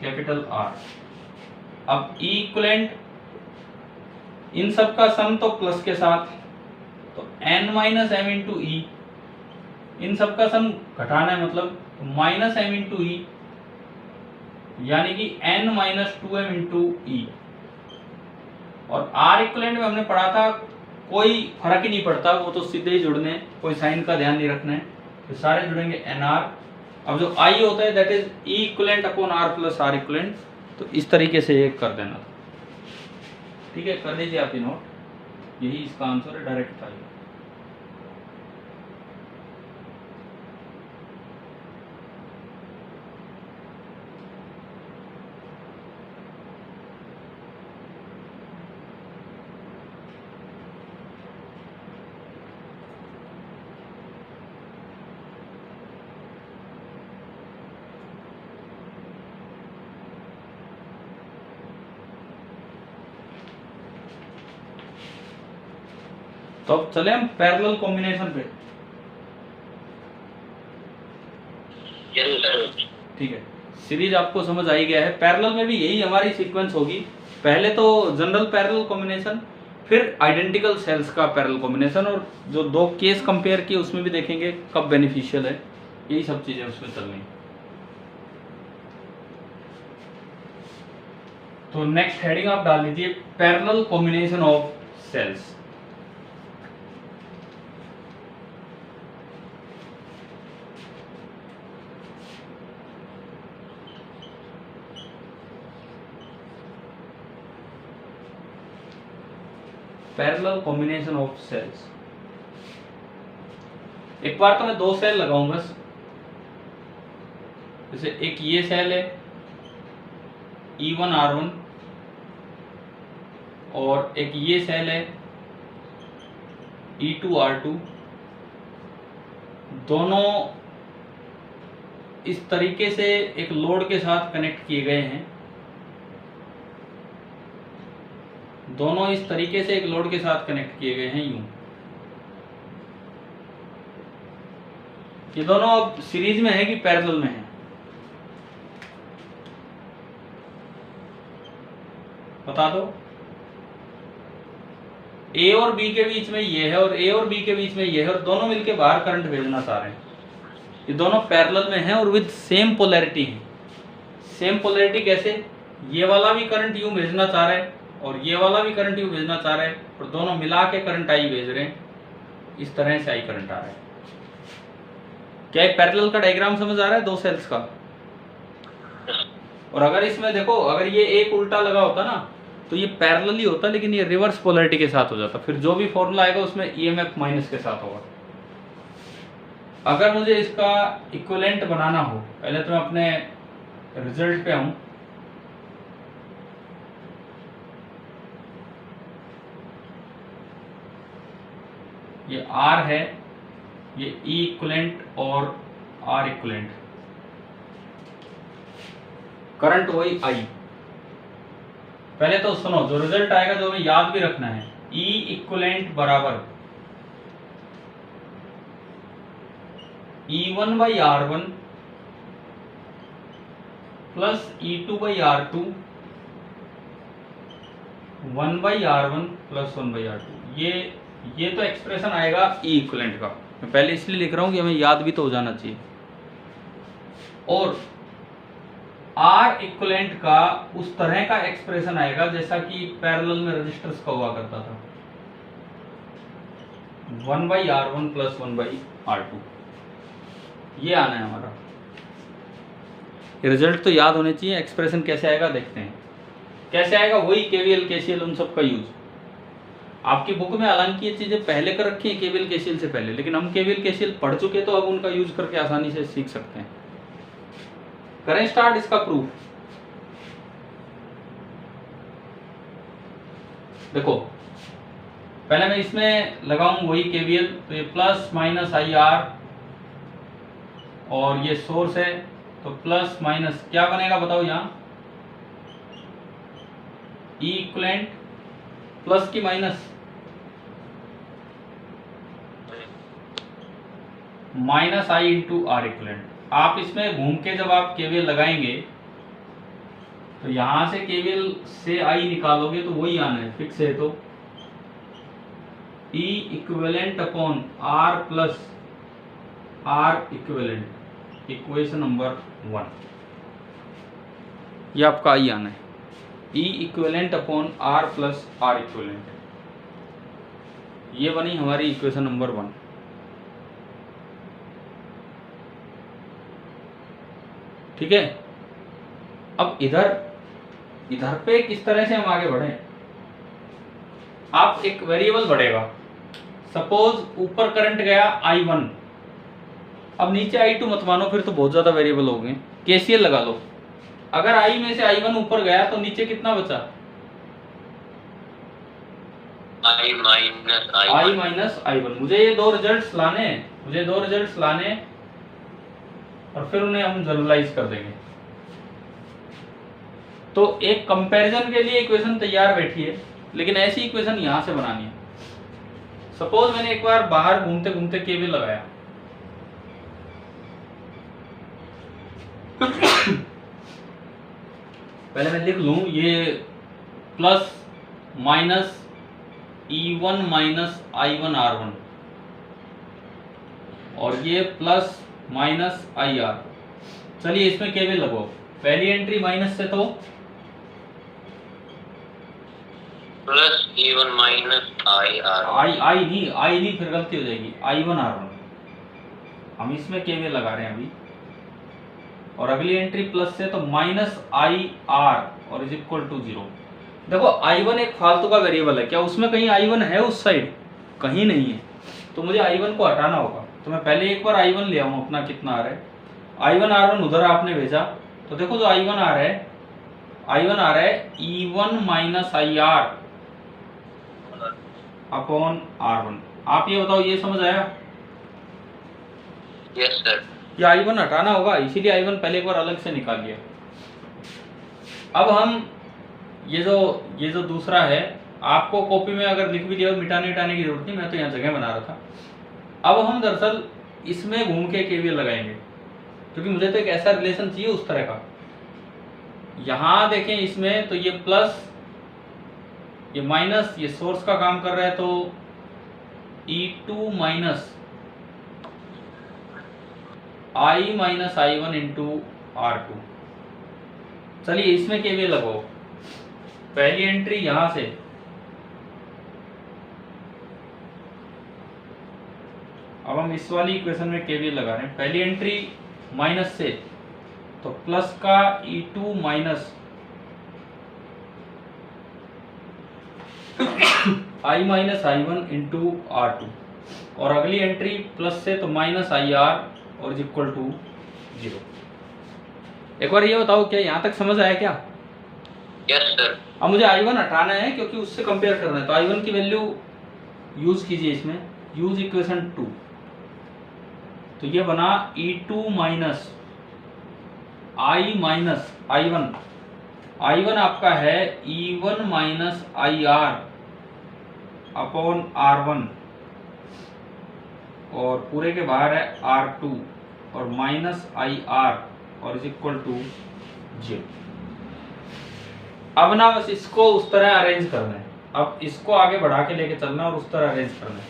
कैपिटल R। अब E इक्विवेलेंट, इन सब का सम तो प्लस के साथ, तो n-m इंटू ई, इन सब का सम घटाना है मतलब -m इंटू ई, यानी कि n-2m इंटू ई। और R इक्विवेलेंट में हमने पढ़ा था कोई फर्क ही नहीं पड़ता, वो तो सीधे ही जुड़ने, कोई साइन का ध्यान नहीं रखना है, तो सारे जुड़ेंगे nr। अब जो I होता है that is E equivalent upon R plus R equivalent. तो इस तरीके से ये कर देना, ठीक है, कर लीजिए आप ये नोट। यही इसका आंसर है, डायरेक्ट था ये। तो अब चले हम पैरेलल कॉम्बिनेशन पे। ठीक है, सीरीज आपको समझ आ ही गया है। पैरेलल में भी यही हमारी सीक्वेंस होगी, पहले तो जनरल पैरेलल कॉम्बिनेशन, फिर आइडेंटिकल सेल्स का पैरेलल कॉम्बिनेशन, और जो दो केस कंपेयर किए उसमें भी देखेंगे कब बेनिफिशियल है, यही सब चीजें उसमें चलनी है। तो नेक्स्ट हेडिंग आप डाल लीजिए parallel combination of cells. Parallel combination of cells. एक बार तो मैं दो सेल लगाऊंगा, जैसे एक ये सेल है E1 R1, और एक ये सेल है E2R2, दोनों इस तरीके से एक लोड के साथ कनेक्ट किए गए हैं, दोनों इस तरीके से एक लोड के साथ कनेक्ट किए गए हैं यूं। ये दोनों अब सीरीज में है कि पैरेलल में है, बता दो। ए और बी के बीच में ये है और ए और बी के बीच में ये है और दोनों मिलके बाहर करंट भेजना चाह रहे हैं। ये दोनों पैरेलल में हैं और विद सेम पोलैरिटी है। सेम पोलैरिटी कैसे? ये वाला भी करंट यूं भेजना चाह रहा है और ये वाला भी करंट यूं भेजना चाह रहा है और दोनों मिला के करंट आई भेज रहे हैं। इस तरह से आई करंट आ रहा है। क्या ये पैरेलल का डायग्राम समझ आ रहा है दो सेल्स का? और अगर इसमें देखो, अगर ये एक उल्टा लगा होता ना तो ये पैरेलल ही होता, लेकिन ये रिवर्स पोलैरिटी के साथ हो जाता। फिर जो भी फॉर्मूला आएगा उसमें ईएमएफ माइनस के साथ होगा। अगर मुझे इसका इक्विवेलेंट बनाना हो, पहले तो मैं अपने रिजल्ट पे आऊं। ये R है, ये E इक्विवेलेंट और R इक्विवेलेंट, करंट वही I। पहले तो सुनो, जो रिजल्ट आएगा जो हमें याद भी रखना है, E इक्विवेलेंट बराबर E1 by R1 plus E2 by R2 1 by R1 plus 1 by R2। ये तो एक्सप्रेशन आएगा E इक्विवेलेंट का। मैं पहले इसलिए लिख रहा हूं कि हमें याद भी तो हो जाना चाहिए। और R इक्विवेलेंट का उस तरह का एक्सप्रेशन आएगा जैसा कि पैरेलल में रेजिस्टर्स का हुआ करता था, 1 by R1 plus 1 by R2। ये आना है हमारा। रिजल्ट तो याद होने चाहिए। एक्सप्रेशन कैसे आएगा देखते हैं। कैसे आएगा? वही केवीएल केसीएल उन सब का यूज। आपकी बुक में हालांकि ये चीजें पहले कर रखी है केवीएल केसीएल से पहले, लेकिन हम केवीएल केसीएल पढ़ चुके तो अब उनका यूज करके आसानी से सीख सकते हैं। करें स्टार्ट इसका प्रूफ। देखो, पहले मैं इसमें लगाऊं वही केवीएल, तो ये प्लस माइनस आई आर और ये सोर्स है, तो प्लस माइनस क्या बनेगा बताओ यहां? ई इक्विवेलेंट प्लस की minus, minus I into R equivalent. आप इसमें घूम के जब आप केवीएल लगाएंगे तो यहां से केवीएल से आई निकालोगे तो वही आना है, फिक्स है। तो E equivalent upon R plus R equivalent, equation number 1। ये आपका आई आना है, E equivalent upon R plus R equivalent. ये बनी हमारी इक्वेशन नंबर 1। ठीक है। अब इधर पे किस तरह से हम आगे बढ़े? आप एक वेरिएबल बढ़ेगा। सपोज ऊपर करंट गया I1, अब नीचे I2 मत मानो, फिर तो बहुत ज्यादा वेरिएबल हो गए। केसीएल लगा लो। अगर I में से I1 ऊपर गया तो नीचे कितना बचा? I minus I1। मुझे ये दो रिजल्ट्स लाने और फिर उन्हें हम जनरलाइज कर देंगे। तो एक कंपैरिजन के लिए इक्वेशन तैयार बैठी है, लेकिन ऐसी इक्वेशन यहां से बनानी है। सपोज मैंने एक बार बाहर घूमते घूमते केवीएल लगाया, पहले मैं लिख लूं ये plus minus E1 minus I1 R1 और ये प्लस माइनस IR। चलिए इसमें केवीएल लगाओ। पहली एंट्री माइनस से तो प्लस E1 माइनस IR। आई नहीं, फिर गलती हो जाएगी। I1 R1 हम इसमें केवीएल लगा रहे हैं अभी। और अगली एंट्री प्लस से तो माइनस IR और इज इक्वल टू 0। देखो I1 एक फालतू का वेरिएबल है, क्या उसमें कहीं I1 है उस साइड? कहीं नहीं है। तो मुझे I1 को हटाना होगा। तो मैं पहले एक बार I1 ले आऊं अपना, कितना आ रहा है? I1 R1 उधर आपने भेजा, तो देखो जो I1 आ रहा है E1 minus IR upon R1। आप ये बताओ, ये समझ आया? Yes sir. ये I1 हटाना होगा, इसीलिए I1 पहले एक बार अलग से निकाल लिया। अब हम ये जो दूसरा है, आपको कॉपी में अगर लिख भी लिया, मिटाने की जरूरत नहीं, मैं तो यहाँ जगह बना रहा था। अब हम दरअसल इसमें घूम के केवीएल लगाएंगे, क्योंकि मुझे तो एक ऐसा रिलेशन चाहिए उस तरह का। यहाँ देखें इसमें तो ये प्लस, ये माइनस, ये सोर्स का काम कर रहा है, तो E2 minus I minus I1 into R2। चलिए इसमें केवीएल लगाओ। पहली एंट्री यहां से, अब हम इस वाली इक्वेशन में केवीएल लगा रहे हैं। पहली एंट्री माइनस से, तो प्लस का E2 minus I minus I1 into R2, और अगली एंट्री प्लस से तो माइनस IR और इज इक्वल टू 0। एक बार ये बताओ, क्या यहाँ तक समझ आया क्या? Yes sir. अब मुझे I1 हटाना है क्योंकि उससे कंपेयर करना है, तो I1 की वैल्यू यूज कीजिए इसमें, यूज इक्वेशन 2। तो ये बना E2 minus I minus I1। I1 आपका है E1 minus IR upon R1, और पूरे के बाहर है R2 और माइनस IR और इज इक्वल टू 0। अब ना बस इसको उस तरह अरेंज करना है, अब इसको आगे बढ़ा के लेके चलना और उस तरह अरेंज करना है।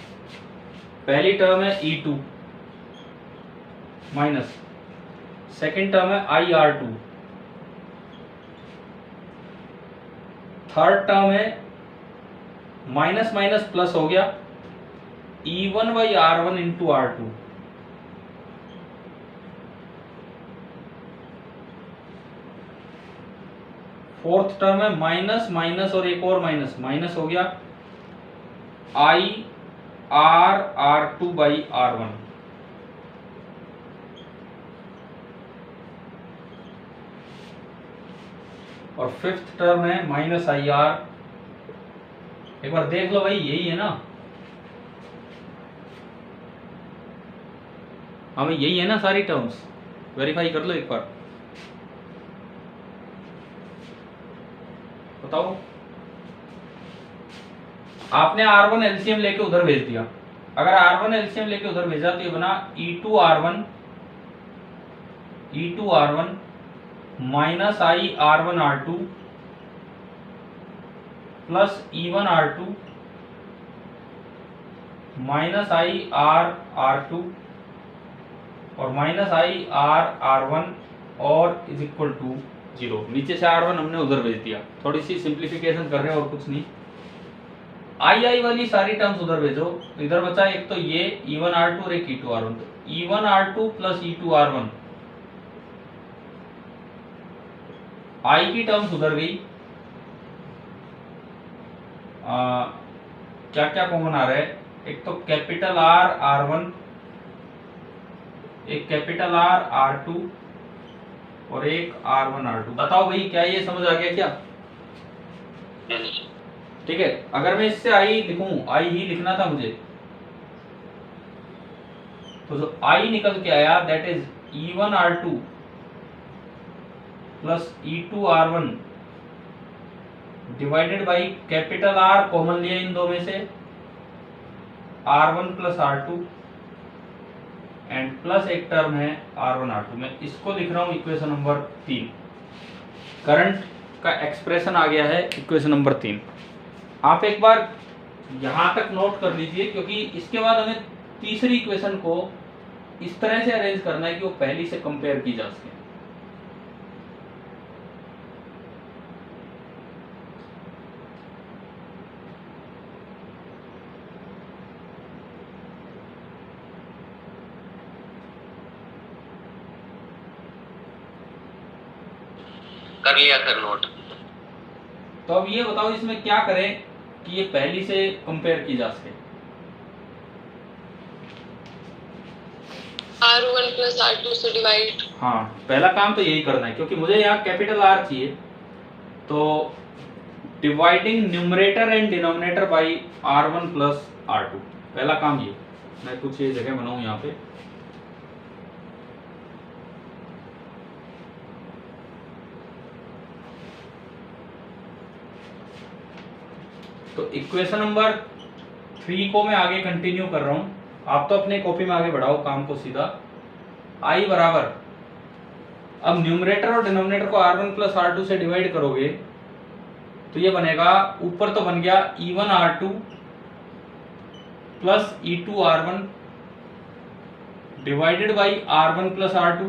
पहली टर्म है E2 माइनस, सेकेंड टर्म है IR2, थर्ड टर्म है माइनस माइनस प्लस हो गया E1 by R1 into R2, fourth term है माइनस माइनस और एक और माइनस, माइनस हो गया R2 बाई R1, और फिफ्थ टर्म है माइनस IR। एक बार देख लो भाई, यही है ना? हमें यही है ना सारी टर्म्स? वेरीफाई कर लो एक बार, बताओ। आपने R1 एलसीएम लेके उधर भेज दिया, अगर R1 एलसीएम लेके उधर भेजा तो ये बना E2 R1 minus R1 R2 plus E1 R2 minus R2 और माइनस R1 और इज इक्वल टू 0। नीचे से R1 हमने उधर भेज दिया, थोड़ी सी सिंप्लीफिकेशन कर रहे हैं और कुछ नहीं। I वाली सारी टर्म्स उधर भेजो, तो इधर बचा एक तो ये E1 R2 और एक E2 R1, तो E1 R2 plus E2 R1, I की टर्म्स उधर गई। क्या क्या कॉमन आ रहा है? एक तो कैपिटल R R1, एक कैपिटल R R2 और एक R1 R2। बताओ भाई, क्या ये समझ आ गया क्या? ठीक है, अगर मैं इससे I लिखूं, I ही लिखना था मुझे, तो जो I निकल के आया that is E1 R2 plus E2 R1 divided by capital R common लिया इन दो में से, R1 plus R2 and plus एक टर्म है R1 R2। मैं इसको लिख रहा हूं इक्वेशन नंबर 3। करंट का एक्सप्रेशन आ गया है इक्वेशन नंबर 3। आप एक बार यहां तक नोट कर लीजिए, क्योंकि इसके बाद हमें तीसरी इक्वेशन को इस तरह से अरेंज करना है कि वो पहली से कंपेयर की जा सके। कर लिया सर नोट। तो अब ये बताओ इसमें क्या करें कि ये पहली से कंपेयर की जा सके। R1 प्लस R2 से डिवाइड। हाँ, पहला काम तो यही करना है, क्योंकि मुझे यहाँ कैपिटल R चाहिए। तो dividing numerator and denominator by R1 plus R2। पहला काम ये, मैं कुछ ये जगह बनाऊं यहाँ पे। तो इक्वेशन नंबर 3 को मैं आगे कंटिन्यू कर रहा हूं, आप तो अपने कॉपी में आगे बढ़ाओ काम को सीधा। I बराबर, अब न्यूमरेटर और डिनोमिनेटर को R1 प्लस R2 से डिवाइड करोगे तो ये बनेगा, ऊपर तो बन गया E1 R2 plus E2 R1 divided by R1 plus R2,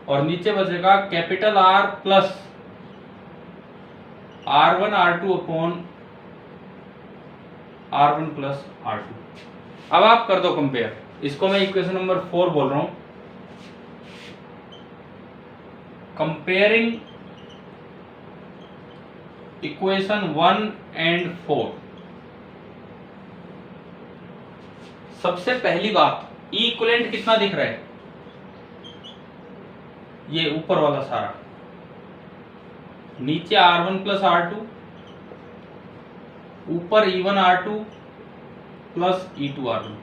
और नीचे बचेगा capital R plus R1 R2 upon R1 plus R2। अब आप कर दो कंपेयर, इसको मैं इक्वेशन नंबर 4 बोल रहा हूं। Comparing equation 1 and 4। सबसे पहली बात, E इक्विवेलेंट कितना दिख रहा है, ये ऊपर वाला सारा, नीचे R1 प्लस R2, ऊपर E1 R2 plus E2 R1।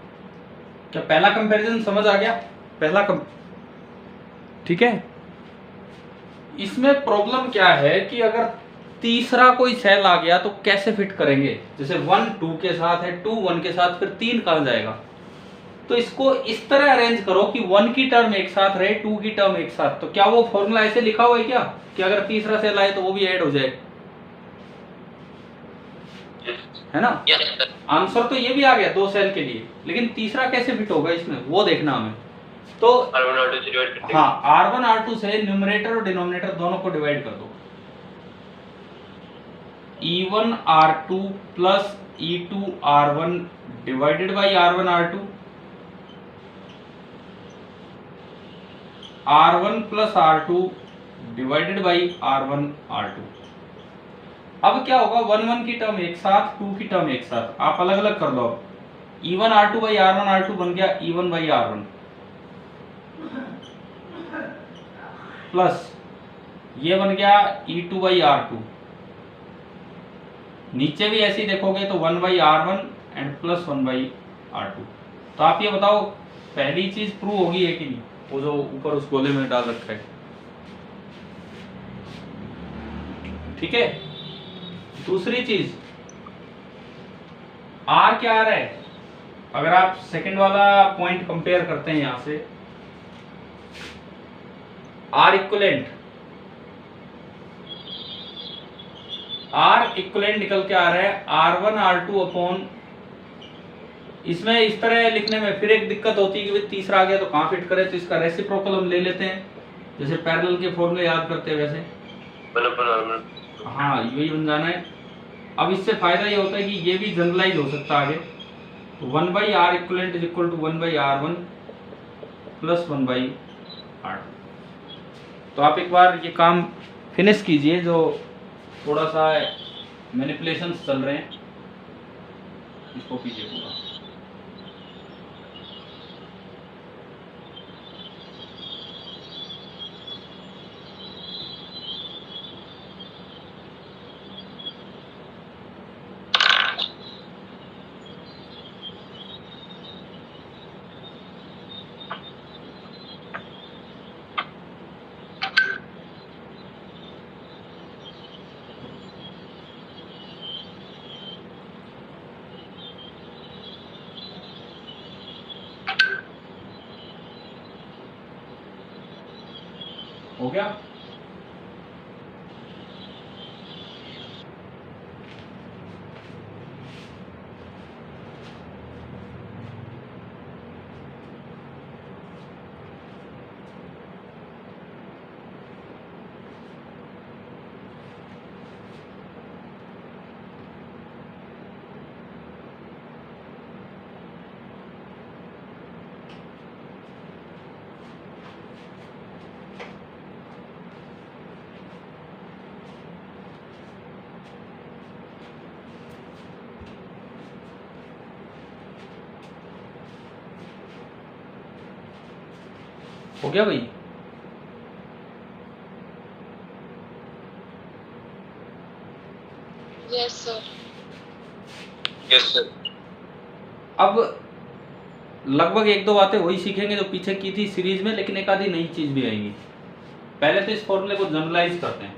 क्या पहला कंपैरिजन समझ आ गया? पहला ठीक है। इसमें प्रॉब्लम क्या है कि अगर तीसरा कोई सेल आ गया तो कैसे फिट करेंगे, जैसे 1 2 के साथ है, 2 1 के साथ, फिर 3 कहां जाएगा। तो इसको इस तरह अरेंज करो कि 1 की टर्म एक साथ रहे, 2 की टर्म एक साथ। तो क्या वो फॉर्मूला ऐसे लिखा हुआ है क्या कि अगर तीसरा सेल आए तो वो भी ऐड हो जाए, है ना? आंसर तो ये भी आ गया 2 सेल के लिए, लेकिन तीसरा कैसे फिट होगा इसमें, वो देखना हमें। तो R1 R2 से डिवाइड करते हैं। हाँ, R1 R2 से न्यूमरेटर और डिनोमिनेटर दोनों को डिवाइड कर दो। E1 R2 plus E2 R1 divided by R1 R2, R1 plus R2 divided by R1 R2। अब क्या होगा, 1 1 की टर्म एक साथ, 2 की टर्म एक साथ, आप अलग अलग कर लो। E1 R2 by R1 R2 बन गया E1 बाई R1, प्लस ये बन गया E2 बाई R2। नीचे भी ऐसे ही देखोगे तो 1 by R1 and plus 1 by R2। तो आप ये बताओ पहली चीज प्रूव होगी है कि नहीं, वो जो ऊपर उस गोले में डाल रखा है, ठीक है। दूसरी चीज, R क्या आ रहा है, अगर आप सेकंड वाला पॉइंट कंपेयर करते हैं यहां से, R इक्विवेलेंट निकल के आ रहा है R1 R2 अपॉन, इसमें इस तरह लिखने में फिर एक दिक्कत होती है कि भाई तीसरा आ गया तो कहां फिट करें, तो इसका रेसिप्रोकल हम ले लेते हैं, जैसे पैरेलल के फॉर्मूले याद करते हैं वैसे। हाँ, यही बन जाना है। अब इससे फायदा ये होता है कि ये भी जनरलाइज हो सकता है आगे। 1 by R equivalent is equal to 1 by R1 plus 1 by R2। तो आप एक बार ये काम फिनिश कीजिए, जो थोड़ा सा मैनिपुलेशंस चल रहे हैं, इसको कीजिए पूरा। हो गया? हो गया भाई? Yes, sir. Yes sir. अब लगभग एक दो बातें वही सीखेंगे जो पीछे की थी सीरीज में, लेकिन एक आधी नई चीज भी आएंगी। पहले तो इस फॉर्मूले को जनरलाइज करते हैं।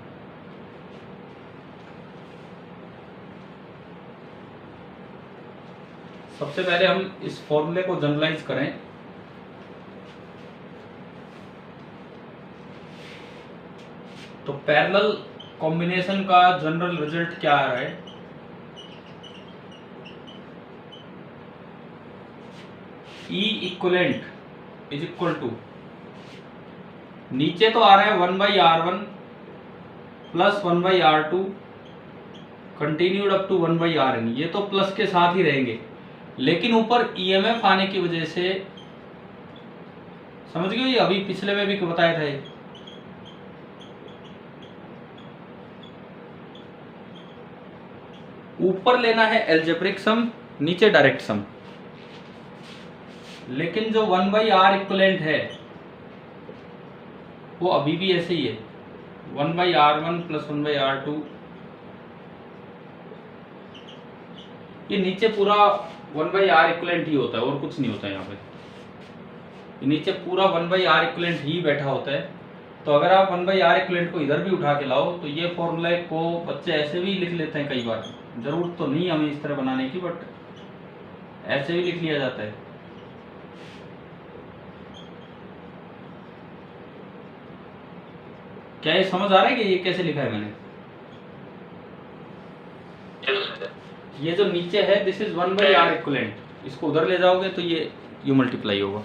सबसे पहले हम इस फॉर्मूले को जनरलाइज करें। तो पैरेलल कॉम्बिनेशन का जनरल रिजल्ट क्या आ रहा है? E equivalent is equal to, नीचे तो आ रहा है 1/R1 plus 1/R2 continued up to 1/Rn, ये तो प्लस के साथ ही रहेंगे, लेकिन ऊपर EMF आने की वजह से, समझ गए? ये अभी पिछले में भी बताया था। ऊपर लेना है एल्जेब्रिक सम, नीचे डायरेक्ट सम, लेकिन जो 1/R इक्वलेंट है वो अभी भी ऐसे ही है, 1/R1 प्लस 1/R2। ये नीचे पूरा 1/R इक्वलेंट ही होता है और कुछ नहीं होता है यहाँ पे। ये नीचे पूरा 1/R इक्वलेंट ही बैठा होता है। तो अगर आप 1/R इक्वलेंट को इधर भी उठा के लाओ तो ये फॉर्मूले को बच्चे ऐसे भी लिख लेते हैं कई बार। जरूरत तो नहीं हमें इस तरह बनाने की, बट ऐसे भी लिख लिया जाता है। क्या ये समझ आ रहा है कि ये कैसे लिखा है मैंने? ये जो नीचे है दिस इज 1/R इक्वलेंट, इसको उधर ले जाओगे तो ये यू मल्टीप्लाई होगा।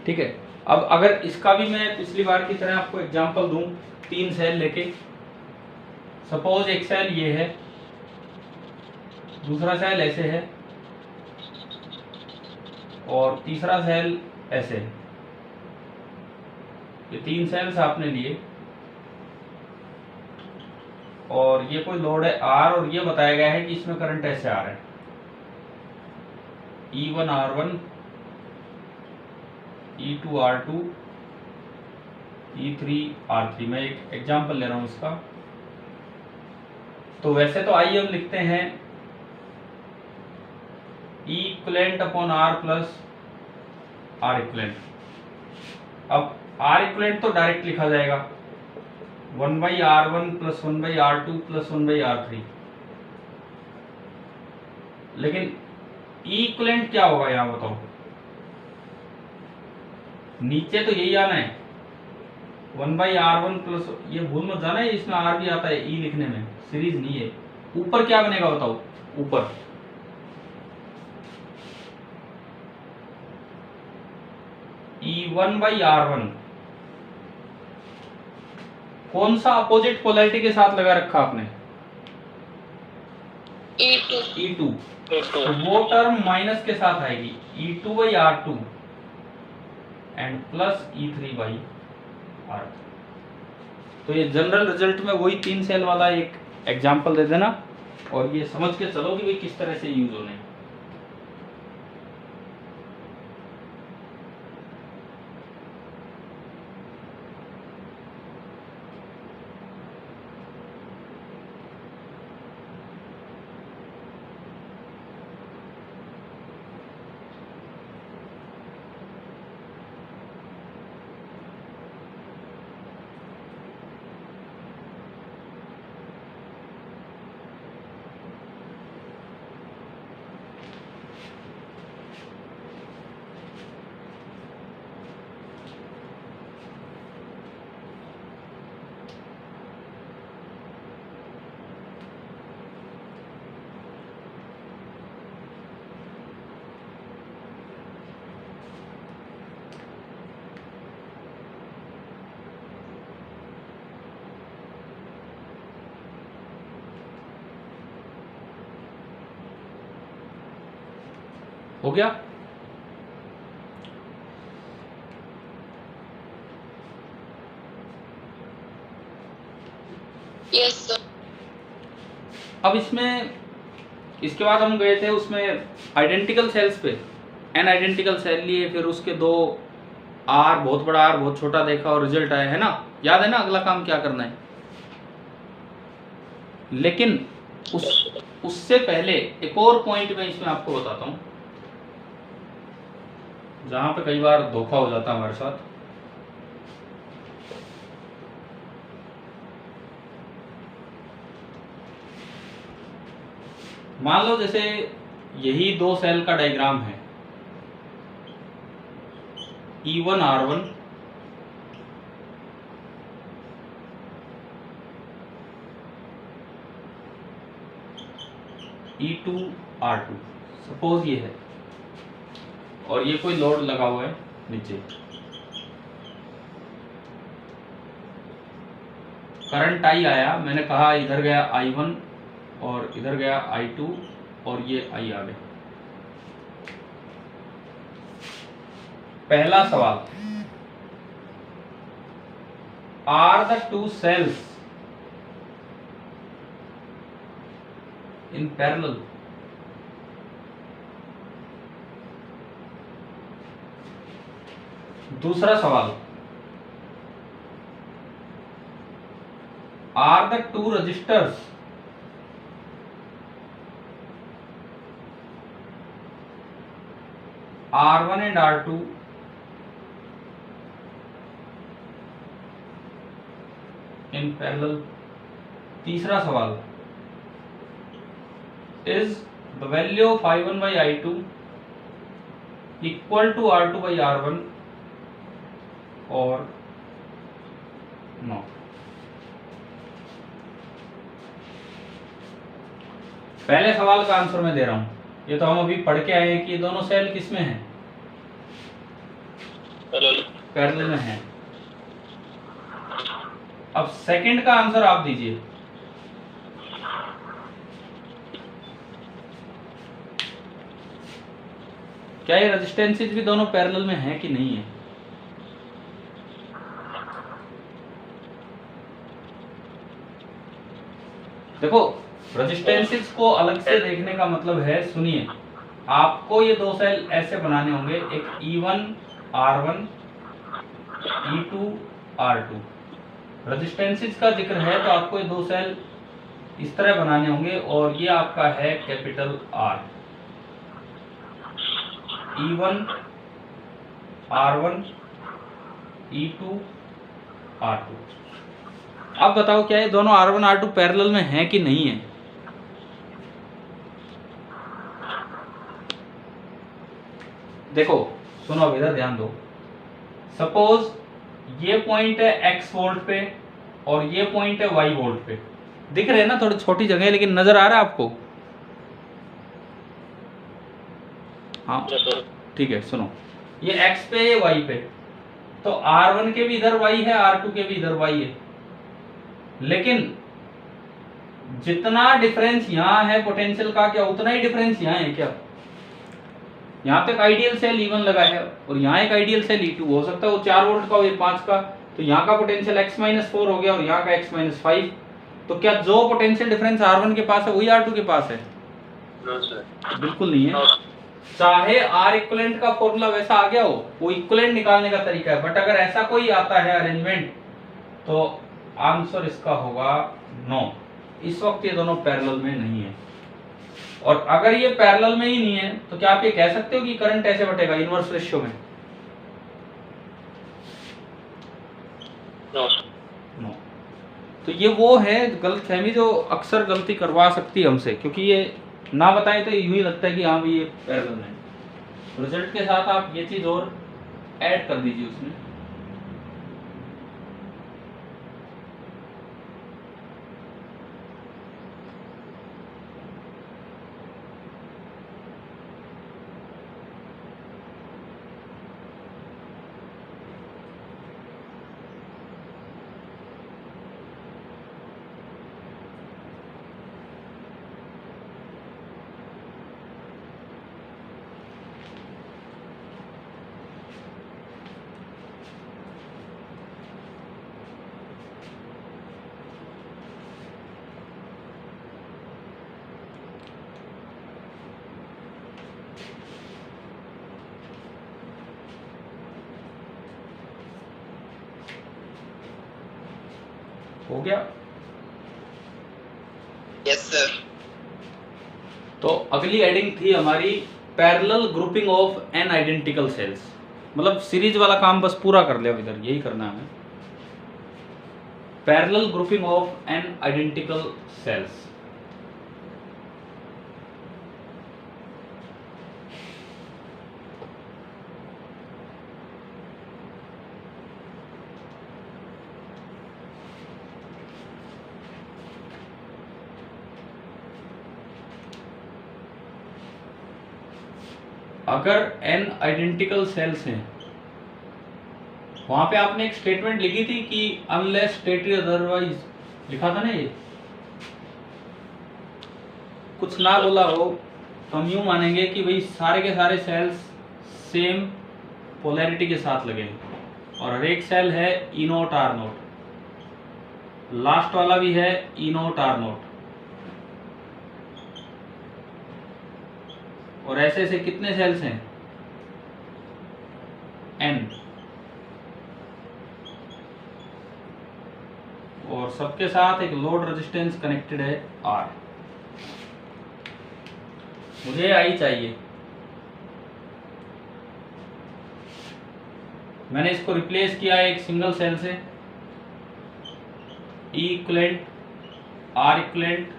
ठीक है, अब अगर इसका भी मैं पिछली बार की तरह आपको एग्जांपल दूं, 3 सेल लेके, सपोज एक सेल ये है, दूसरा सेल ऐसे है और तीसरा सेल ऐसे है। ये 3 सेल्स आपने लिए और ये कोई लोड है R और ये बताया गया है कि इसमें करंट ऐसे आ रहा है, E1 R1, E2 R2, E3 R3। मैं एक एग्जांपल ले रहा हूं इसका। तो वैसे तो आइए हम लिखते हैं E equivalent upon R plus R equivalent. अब R इक्वलेंट तो डायरेक्ट लिखा जाएगा 1/R1 plus 1/R2 plus 1/R3, लेकिन E इक्वलेंट क्या होगा यहां बताओ? नीचे तो यही आना है 1/R1 प्लस, ये भूल मत जाना है इसमें R भी आता है E लिखने में, सीरीज नहीं है। ऊपर क्या बनेगा बताओ? ऊपर E1/R1 कौन सा अपोजिट पोलैरिटी के साथ लगा रखा आपने? E2। तो वो टर्म माइनस के साथ आएगी, E2/R2 एंड प्लस E3/R3। तो ये जनरल रिजल्ट में वही 3 सेल वाला एक एग्जांपल दे देना और ये समझ के चलो कि भाई किस तरह से यूज होने हैं। हो गया? Yes, sir. अब इसमें इसके बाद हम गए थे उसमें आइडेंटिकल सेल्स पे, एन आइडेंटिकल सेल लिए, फिर उसके 2 R बहुत बड़ा R बहुत छोटा देखा और रिजल्ट आया है ना? याद है ना अगला काम क्या करना है? लेकिन उससे पहले एक और पॉइंट मैं इसमें आपको बताता हूं, जहां पे कई बार धोखा हो जाता है हमारे साथ। मान लो जैसे यही दो सेल का डायग्राम है, E1 R1 E2 R2, suppose ये है, और ये कोई लोड लगा हुआ है नीचे, करंट I आया, मैंने कहा इधर गया I1 और इधर गया I2 और ये I आ गया। पहला सवाल, are the two cells in parallel? दूसरा सवाल, are the two resistors R1 and R2 in parallel? तीसरा सवाल, is the value of I1 by I2 equal to R2 by R1 or no? पहले सवाल का आंसर मैं दे रहा हूं, ये तो हम अभी पढ़ के आए हैं कि ये दोनों सेल किस में हैं, पैरेलल में हैं। अब सेकंड का आंसर आप दीजिए। क्या ये रेजिस्टेंसेस भी दोनों पैरेलल में हैं कि नहीं है? देखो, रेजिस्टेंसेस को अलग से देखने का मतलब है, सुनिए, आपको ये दो सेल ऐसे बनाने होंगे, एक E1 R1 E2 R2। Resistances का जिक्र है तो आपको ये दो सेल इस तरह बनाने होंगे, और ये आपका है capital R, E1 R1 E2 R2। अब बताओ क्या ये दोनों R1 R2 पैरेलल में हैं कि नहीं है? देखो सुनो, अब इधर ध्यान दो। सपोज ये पॉइंट है X वोल्ट पे और ये पॉइंट है Y वोल्ट पे, दिख रहे हैं ना, थोड़ी छोटी जगह है लेकिन नजर आ रहा है आपको? हाँ ठीक है, सुनो, ये X पे ये Y पे, तो R1 के भी इधर Y है, R2 के भी इधर Y है, लेकिन जितना डिफरेंस यहाँ है पोटेंशियल का, क्या उतना ही डिफरेंस यहाँ है क्या? यहाँ पे एक आइडियल सेल E1 लगा है और यहाँ एक आइडियल सेल E2, हो सकता है वो 4 वोल्ट का हो, ये 5 का, तो यहाँ का पोटेंशियल x-4 हो गया और यहाँ का x-5, तो क्या जो पोटेंशियल डिफरेंस R1 के पास है वही R2 के पास है? बिल्कुल नहीं है। चाहे R इक्विवेलेंट का फॉर्मूला वैसा आ गया हो, वो इक्विवेलेंट निकालने का तरीका है, बट अगर ऐसा कोई आता है अरेंजमेंट, तो आंसर इसका होगा नो। इस वक्त ये दोनों पैरेलल में नहीं है, और अगर ये पैरेलल में ही नहीं है तो क्या आप ये कह सकते हो कि करंट ऐसे बटेगा इनवर्स रेशियो में? नो। तो ये वो है गलतफहमी जो अक्सर गलती करवा सकती है हमसे, क्योंकि ये ना बताएं तो यूं ही लगता है कि हाँ भी ये पैरेलल है। रिजल्ट के साथ आप ये चीज और ऐड कर दीजिए उसमें। हो गया? Yes sir. तो अगली हेडिंग थी हमारी parallel grouping of N identical cells, मतलब सीरीज वाला काम बस पूरा कर लिया इधर, यही करना है हमें। Parallel grouping of N identical cells. अगर n आइडेंटिकल सेल्स हैं, वहां पे आपने एक स्टेटमेंट लिखी थी कि अनलेस स्टेटेड अदरवाइज, लिखा था ना ये, कुछ ना बोला हो तो हम यूं मानेंगे कि भाई सारे के सारे सेल्स सेम पोलैरिटी के साथ लगे हैं और हर एक सेल है E naught R note, last वाला भी है E नोट R नोट, और ऐसे ऐसे कितने सेल्स हैं n, और सबके साथ एक लोड रेजिस्टेंस कनेक्टेड है R। मुझे I चाहिए, मैंने इसको रिप्लेस किया है एक सिंगल सेल से, E इक्विवेलेंट R इक्विवेलेंट,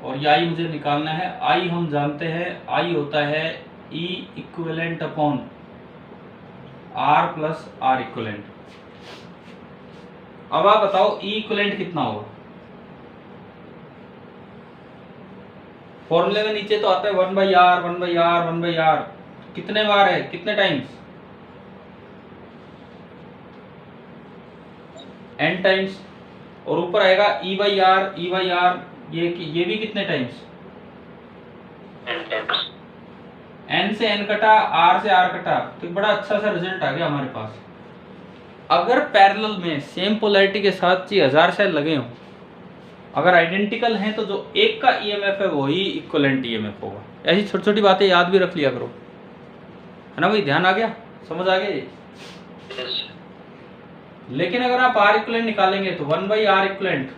और ये I मुझे निकालना है। I हम जानते हैं I होता है E equivalent upon R plus R equivalent. अब आप बताओ E इक्विवेलेंट कितना होगा? फॉर्मूले में नीचे तो आता है 1/R 1/R 1/R, कितने बार है, कितने टाइम्स? n टाइम्स, और ऊपर आएगा E/R, ये भी कितने टाइम्स? n times. n से n कटा, R से R कटा, तो बड़ा अच्छा सा रिजल्ट आ गया हमारे पास। अगर पैरेलल में सेम पोलैरिटी के साथ 1000 सेल लगे हों, अगर आइडेंटिकल हैं, तो जो एक का ईएमएफ है वही इक्विवेलेंट ईएमएफ होगा। ऐसी छोटी छोटी बातें याद भी रख लिया करो, है ना भाई? ध्यान आ गया, समझ आ गया? Yes. लेकिन अगर आप R इक्विवेलेंट निकालेंगे तो 1/R equivalent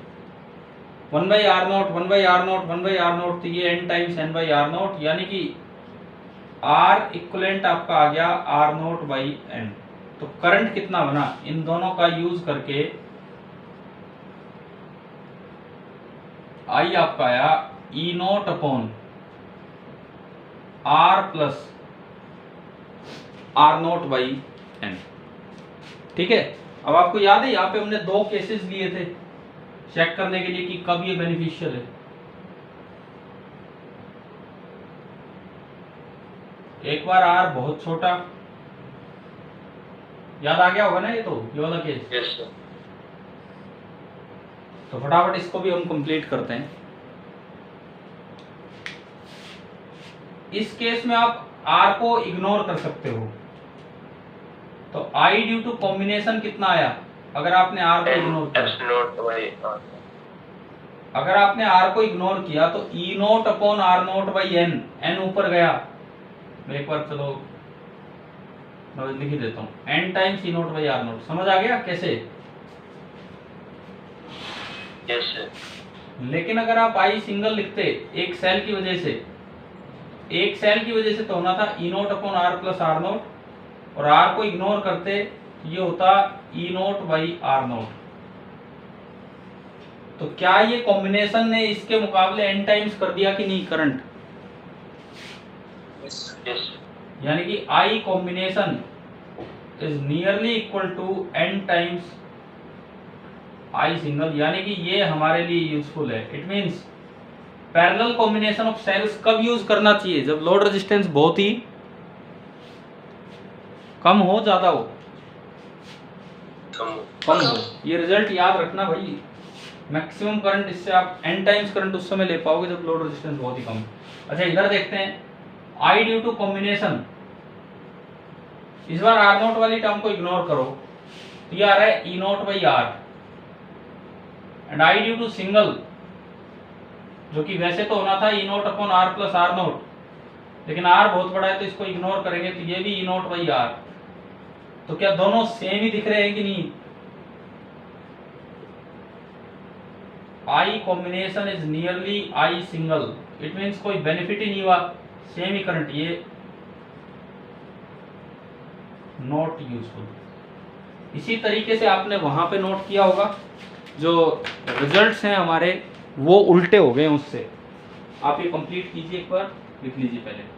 1/R note 1/R note 1/R note, तो ये n टाइम्स n/R नोट, यानी कि R इक्विवेलेंट आपका आ गया R नोट बाई n। तो करंट कितना बना इन दोनों का यूज करके? I आपका आया E nought upon R plus R note by n। ठीक है, अब आपको याद है यहाँ पे हमने दो केसेस लिए थे चेक करने के लिए कि कब ये बेनिफिशियल है। एक बार R बहुत छोटा, याद आ गया होगा ना ये वाला केस। Yes, sir. तो फटाफट इसको भी हम कंप्लीट करते हैं। इस केस में आप R को इग्नोर कर सकते हो, तो I ड्यू टू कॉम्बिनेशन कितना आया अगर आपने R को इग्नोर किया? Absolute by R. अगर आपने R को इग्नोर किया तो E nought upon R note by n, n ऊपर गया, मैं एक बार चलो मैं लिख ही देता हूँ, n times E nought by R note. समझ आ गया कैसे? Yes, sir. लेकिन अगर आप I सिंगल लिखते एक सेल की वजह से, एक सेल की वजह से तो होना था E nought upon R plus R note, और R को इग्नोर करते ये होता E nought by R note. तो क्या ये कॉम्बिनेशन ने इसके मुकाबले n टाइम्स कर दिया कि नहीं करंट? Yes, yes. यानी कि I combination is nearly equal to n times I single, यानी कि ये हमारे लिए यूजफुल है। It means parallel combination of cells कब यूज करना चाहिए? जब लोड रेजिस्टेंस बहुत ही कम हो, ज्यादा हो, कम हो। ये रिजल्ट याद रखना भाई, मैक्सिमम करंट इससे आप n टाइम्स करंट उस समय ले पाओगे जब लोड रेजिस्टेंस बहुत ही कम है। अच्छा इधर देखते हैं, I ड्यू टू कॉम्बिनेशन, इस बार R नोट वाली टर्म को इग्नोर करो, तो ये आ रहा है E nought by R, and I due to single, जो कि वैसे तो होना था E nought upon R plus R nought, लेकिन R बहुत बड़ा है तो इसको इग्नोर करेंगे, तो ये भी E नोट बाई R। तो क्या दोनों सेम ही दिख रहे हैं कि नहीं? I combination is nearly I single, it means कोई बेनिफिट ही नहीं हुआ, सेम ही करंट, ये नॉट यूजफुल। इसी तरीके से आपने वहां पे नोट किया होगा जो रिजल्ट्स हैं हमारे वो उल्टे हो गए उससे। आप ये कंप्लीट कीजिए, एक बार लिख लीजिए पहले।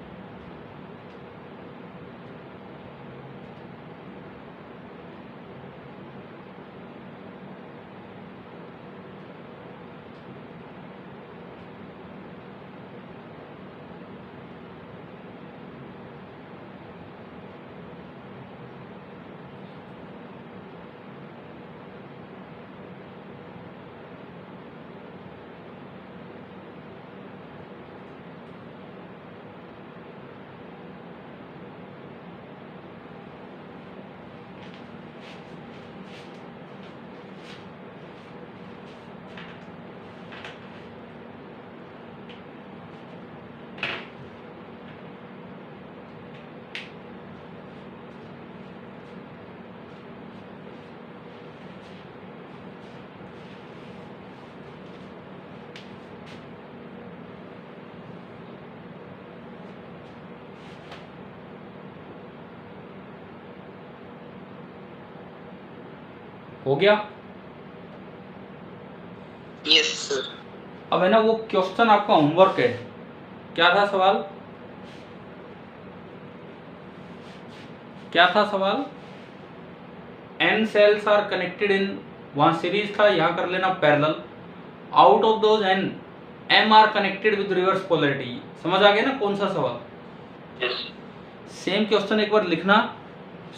हो गया? Yes sir. अब है ना वो क्वेश्चन आपका होमवर्क है, क्या था सवाल? क्या था सवाल? n cells are connected in, वहां सीरीज था, यहां कर लेना parallel. Out of those n m are connected with reverse polarity. समझ आ गया ना कौन सा सवाल? यस। सेम क्वेश्चन एक बार लिखना,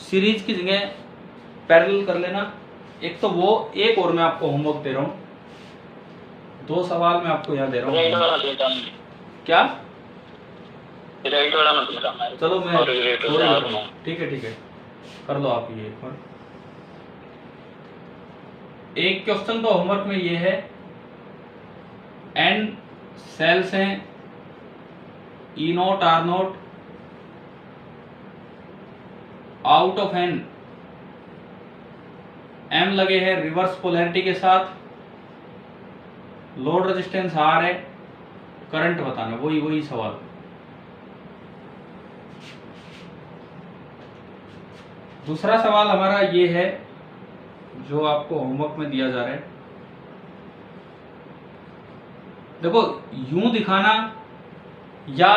सीरीज की जगह पैरेलल कर लेना। एक तो वो, एक और मैं आपको होमवर्क दे रहा हूँ, 2 सवाल मैं आपको यहाँ दे रहा राइट हूँ। वाला देता हूँ। क्या? राइट वाला मत देता हूँ। चलो मैं और राइट वाला और मैं। ठीक है कर लो आप ये एक बार। एक क्वेश्चन तो होमवर्क में ये है, n सेल्स हैं, E naught R note, out of n m लगे हैं रिवर्स पोलैरिटी के साथ, लोड रेजिस्टेंस R है, करंट बताना, वही सवाल। दूसरा सवाल हमारा ये है जो आपको होमवर्क में दिया जा रहा है। देखो यूं दिखाना या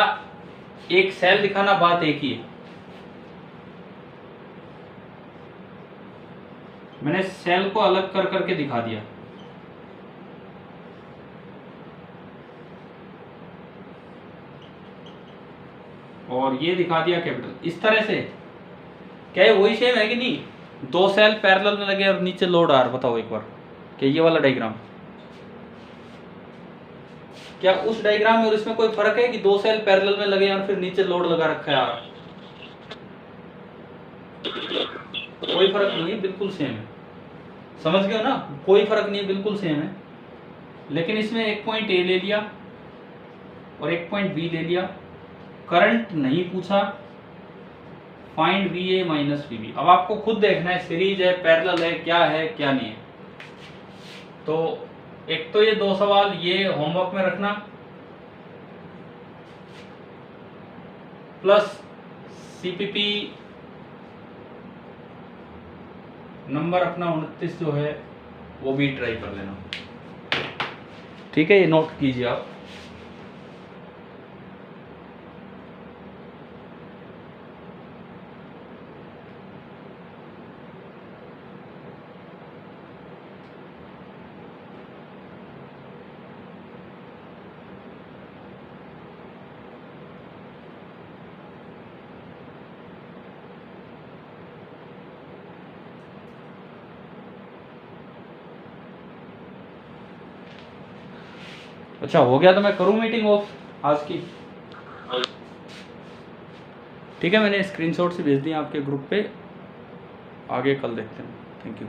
एक सेल दिखाना बात एक ही है। मैंने सेल को अलग कर करके दिखा दिया, और ये दिखा दिया कैपिटल। इस तरह से क्या ये वही सेम है कि नहीं? 2 सेल पैरेलल में लगे और नीचे लोड आर। बताओ एक बार, क्या ये वाला डायग्राम, क्या उस डायग्राम में और इसमें कोई फर्क है कि 2 सेल पैरेलल में लगे और फिर नीचे लोड लगा रखा है आर? कोई फर्क नहीं है, बिल्कुल सेम है। समझ गए हो ना? कोई फर्क नहीं है, बिल्कुल सेम है। लेकिन इसमें एक पॉइंट ए ले लिया और एक पॉइंट बी ले लिया, करंट नहीं पूछा, फाइंड VA माइनस VB। अब आपको खुद देखना है सीरीज है, पैरेलल है, क्या नहीं है। तो एक तो ये 2 सवाल ये होमवर्क में रखना, प्लस CPP नंबर अपना 29 जो है वो भी ट्राई कर लेना। ठीक है, ये नोट कीजिए आप। अच्छा हो गया तो मैं करूं मीटिंग ऑफ आज की? ठीक है, मैंने स्क्रीनशॉट से भेज दिया आपके ग्रुप पे, आगे कल देखते हैं। Thank you.